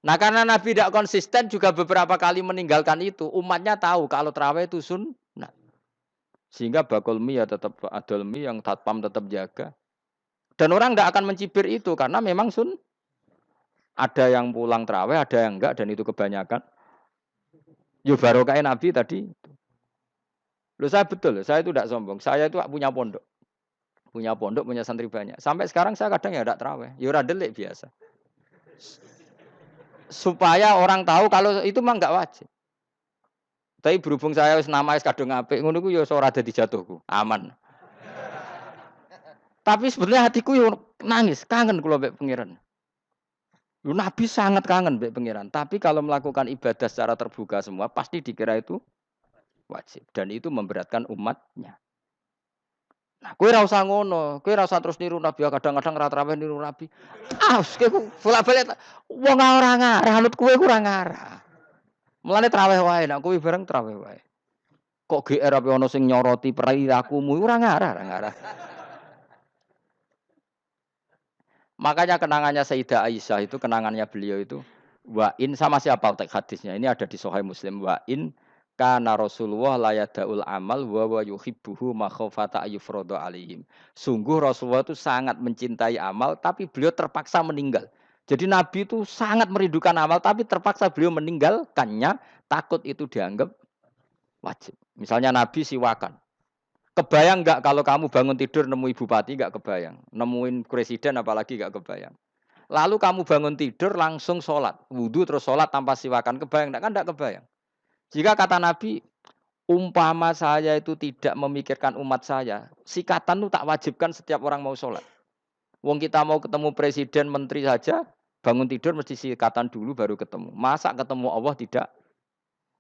A: Nah karena Nabi tidak konsisten juga beberapa kali meninggalkan itu. Umatnya tahu kalau tarawih itu sunnah. Sehingga bakul mie ya tetap adol mie, yang tatpam tetap jaga. Dan orang tidak akan mencibir itu karena memang ada yang pulang tarawih, ada yang enggak, dan itu kebanyakan. Yo barokah Nabi tadi. Loh saya betul, saya itu tidak sombong. Saya itu punya pondok, punya santri banyak. Sampai sekarang saya kadang ya tidak tarawih, ya ora delik biasa. Supaya orang tahu kalau itu mah enggak wajib. Tapi berhubung saya wis nama wis kadung apik, ngono ku ya ora dadi jatuhku, aman. Tapi sebenarnya hatiku yo nangis, kangen kula mbek pangeran. Lu Nabi sangat kangen mbek pangeran, tapi kalau melakukan ibadah secara terbuka semua pasti dikira itu wajib dan itu memberatkan umatnya. Nah, kowe ora usah ngono, kowe ora usah terus niru Nabi, kadang-kadang ra traweh niru Nabi. Ah, kowe bolak-balik wong ora ngarah, anut kowe ora ngarah. Mulane traweh wae, nek kuwi bareng traweh wae. Kok GR apa ono sing nyoroti perilakumu ora ngarah, ora ngarah. Makanya kenangannya Sayyidah Aisyah itu kenangannya beliau itu wa in sama siapa teks hadisnya. Ini ada di Sahih Muslim wa in kana Rasulullah la yadaul amal wa yuhibbuhu makhafata ayufradu alaihim. Sungguh Rasulullah itu sangat mencintai amal tapi beliau terpaksa meninggal. Jadi Nabi itu sangat merindukan amal tapi terpaksa beliau meninggalkannya takut itu dianggap wajib. Misalnya Nabi siwakan. Kebayang nggak kalau kamu bangun tidur nemu bupati nggak kebayang, nemuin presiden apalagi nggak kebayang. Lalu kamu bangun tidur langsung sholat, wudhu terus sholat tanpa siwakan kebayang, kan nggak kebayang. Jika kata Nabi, umpama saya itu tidak memikirkan umat saya, sikatan itu tak wajibkan setiap orang mau sholat. Wong kita mau ketemu presiden, menteri saja, bangun tidur mesti sikatan dulu baru ketemu. Masa ketemu Allah tidak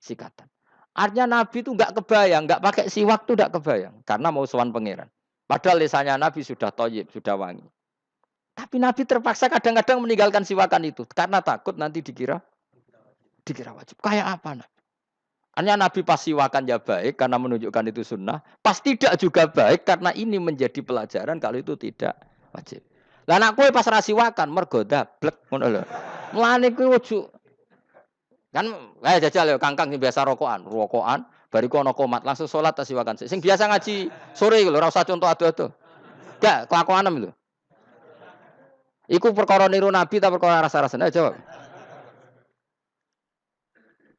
A: sikatan? Artinya Nabi itu nggak kebayang, nggak pakai siwak tuh nggak kebayang, karena mau sowan pangeran. Padahal lisannya Nabi sudah toyib, sudah wangi. Tapi Nabi terpaksa kadang-kadang meninggalkan siwakan itu karena takut nanti dikira wajib. Kayak apa Nabi? Artinya Nabi pas siwakan ya baik karena menunjukkan itu sunnah, pas tidak juga baik karena ini menjadi pelajaran kalau itu tidak wajib. Lah anak kue pas rasiwakan mergo dablek ngono lho. Mulane kuwi ojo kan jajal ya kangkang sing biasa rokokan bariku ana komat langsung salat tas siwakan. Sing biasa ngaji sore iku lho ora usah contoh ado-ado. Gak kelakuanem lho. Iku perkara niru Nabi ta perkara rasa-rasane jawab.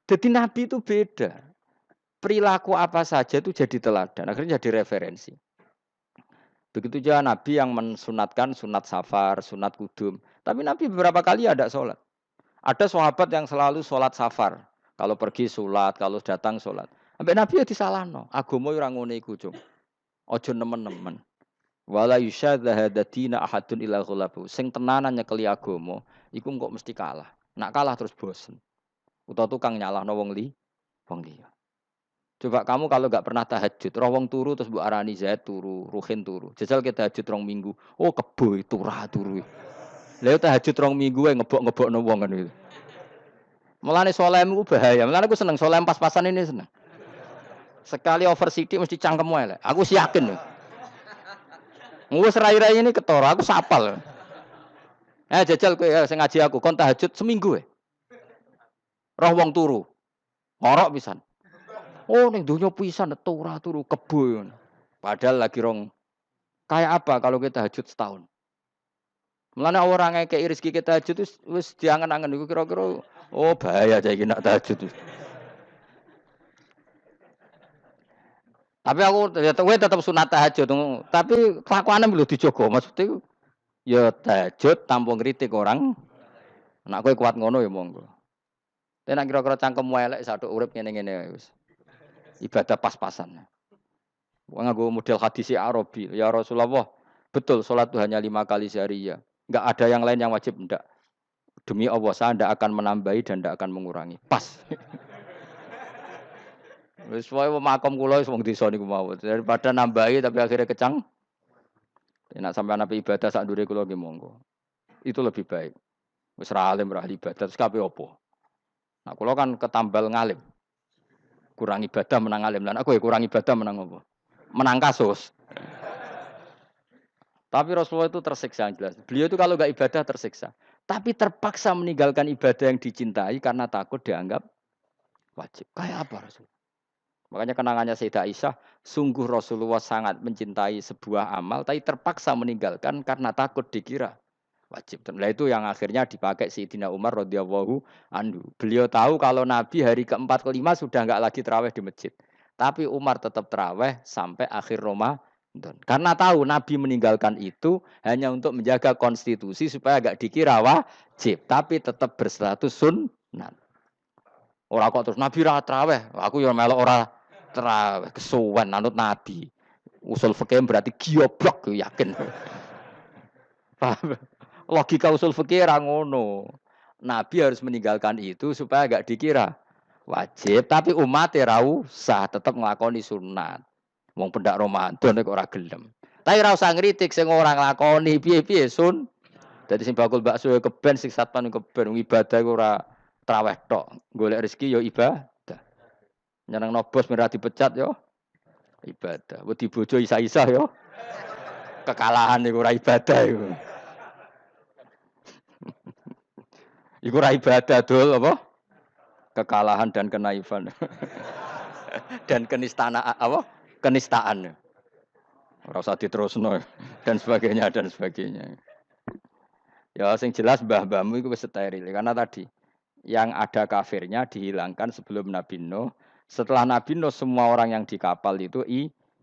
A: Jadi Nabi itu beda. Perilaku apa saja itu jadi teladan, akhirnya jadi referensi. Begitu juga Nabi yang mensunatkan sunat safar, sunat kudum. Tapi Nabi beberapa kali ada sholat. Ada sahabat yang selalu sholat safar. Kalau pergi sholat, kalau datang sholat. Sampai Nabi ya disalahno. Agama ora ngene iku, Cung. Aja nemen-nemen. Wala yusyadza hadatina ahadun ila ghalabu. Sing tenanan nyekeli agama, iku kok mesti kalah. Nak kalah terus bosen. Utawa tukang nyalahno wong liya. Coba kamu kalau nggak pernah tahajud, wong turu terus Bu Arani Zaid turu, Ruhin turu. Jajal kita tahajud rong minggu. Oh kebo turu. Lalu tahajud rong minggu ngebok wong kan itu. Mulane solehmu bahaya. Mulane aku seneng soleh pas-pasan ini seneng. Sekali over sidik mesti cangkemmu elek. Aku sih yakin. Wis rai-rai ini ketara, aku sapal. Jajal kowe sing ngaji aku kon tahajud seminggu roh wong turu. Ngorok pisan. Oh ning donya pisan turu kebo. Padahal lagi rong. Kayak apa kalau kita tahajud setahun? Mulane orang ngekeki rezeki kita tahajud wis diangen-angen iku kira-kira oh bahaya cah iki nak tahajud. Tapi aku ya tetap sunat tahajud, tapi kelakuane lho dijogo. Maksudnya ya tahajud tanpa ngritik orang. Nek kowe kuat ngono ya monggo. Tapi nek kira-kira cangkemmu elek saduk urip ngene-ngene wis. Ibadah pas-pasan. Wong nganggo model hadis Arabi. Ya Rasulullah, betul salat itu hanya 5 kali sehari ya. Enggak ada yang lain yang wajib enggak. Demi Allah saya tidak akan menambahi dan tidak akan mengurangi. Pas. Wis wae makom kula wis wong desa niku mawon. Daripada nambahi tapi akhirnya kecang. Nek sampean ape ibadah sak ndure kula nggih monggo. Itu lebih baik. Wis ra alim ra ibadah terus kabeh opo? Nah kula kan ketambal ngalim. Kurang ibadah menang alim. Lan aku ya kurang ibadah menang apa? Menang kasus. Tapi Rasulullah itu tersiksa yang jelas. Beliau itu kalau nggak ibadah tersiksa. Tapi terpaksa meninggalkan ibadah yang dicintai karena takut dianggap wajib. Kayak apa Rasul? Makanya kenangannya Sayyidah Aisyah, sungguh Rasulullah sangat mencintai sebuah amal, tapi terpaksa meninggalkan karena takut dikira wajib. Nah itu yang akhirnya dipakai Sayyidina Umar radhiyallahu anhu. Beliau tahu kalau Nabi hari keempat kelima sudah nggak lagi terawih di masjid. Tapi Umar tetap terawih sampai akhir Ramadan. Karena tahu Nabi meninggalkan itu hanya untuk menjaga konstitusi supaya nggak dikira wajib. Tapi tetap berstatus sunnah. Ora kok terus Nabi ra terawih. Aku ya melok ora terawih kesuwen anut Nabi. Usul fikih berarti gioblok yakin. Paham? Logika usul fikih ra ngono. Nabi harus meninggalkan itu supaya enggak dikira wajib, tapi umat ra usah tetap nglakoni sunat. Wong pendak Ramadan kok ora gelem. Tapi ra usah ngritik sing ora nglakoni piye-piye sun. Dadi sing bakul bakso keben sing satpan keben ibadah ora traweh tok. Golek rezeki yo ibadah. Nyenengno bos merah dipecat yo ibadah. Wedi bojo isa-isa yo kekalahan iku ora ibadah iku. Iku ora ibadah dul apa? Kekalahan dan kenaifan. Dan kenistaan apa? Kenistaan. Ora usah diterusno dan sebagainya dan sebagainya. Ya sing jelas mbah-mbahmu itu wis steril karena tadi yang ada kafirnya dihilangkan sebelum Nabi Nuh. Setelah Nabi Nuh semua orang yang di kapal itu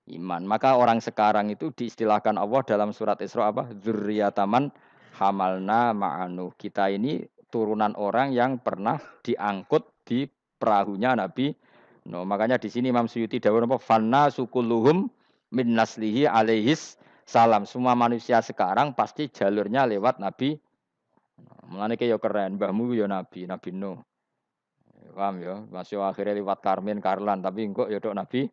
A: iman. Maka orang sekarang itu diistilahkan Allah dalam surat Isra apa? Dzurriyyataman hamalna ma'anu. Kita ini turunan orang yang pernah diangkut di perahunya Nabi Nuh. Makanya di sini Imam Suyuti dawuh apa? Fanna sukuluhum min naslihi alaihis salam. Semua manusia sekarang pasti jalurnya lewat Nabi. Mulane ki yo keren, mbahmu yo nabi, Nabi Nuh. Paham ya? Masih akhirnya lewat Karmen, Karlan, tapi engkok ya dok Nabi.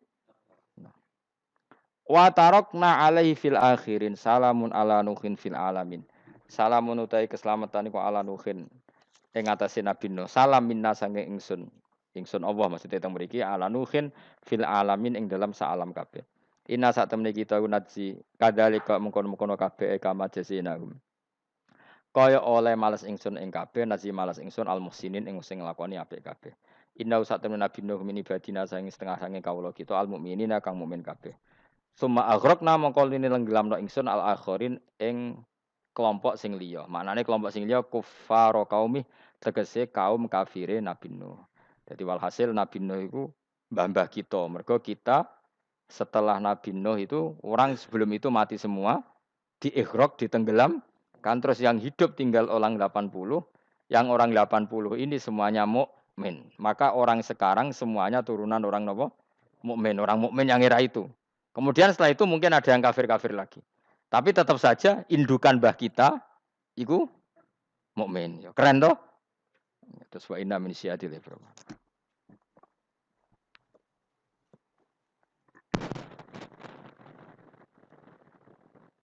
A: Wa tarokna alaihi fil akhirin salamun ala nuhin fil alamin. Salamun utai keselamatan iku ala nuhin ing atase Nabi Nuh. Salam minna sange ingsun. Ingsun Allah maksudnya teng mriki ala nuhin fil alamin ing dalam saalam kabeh. Inna sak temne kita unadzi kadzalika mengkon-mengkono kabeh kama jasinahum. Kaya oleh males ingsun ing kabeh nasi males ingsun al muhsinin ing sing nglakoni apik kabeh. Inna usat temen Nabi Nuh min ibadina sange setengah sange kawula kita al mukminina kang mukmin kabeh. Summa aghraqna mongko lini lenggelamno ingsun al akhirin ing kelompok sing liya. Maknane kelompok sing liya kuffaro kaumi tegese kaum kafire Nabi Nuh. Jadi walhasil Nabi Nuh iku mbah-mbah kita. Mergo kita setelah Nabi Nuh itu orang sebelum itu mati semua, diikhraq, ditenggelam. Kan terus yang hidup tinggal orang 80, yang orang 80 ini semuanya mukmin. Maka orang sekarang semuanya turunan orang nopo? Mukmin, orang mukmin yang era itu. Kemudian setelah itu mungkin ada yang kafir-kafir lagi. Tapi tetap saja indukan mbah kita itu mukmin. Keren toh? Terus wa inna min syiatil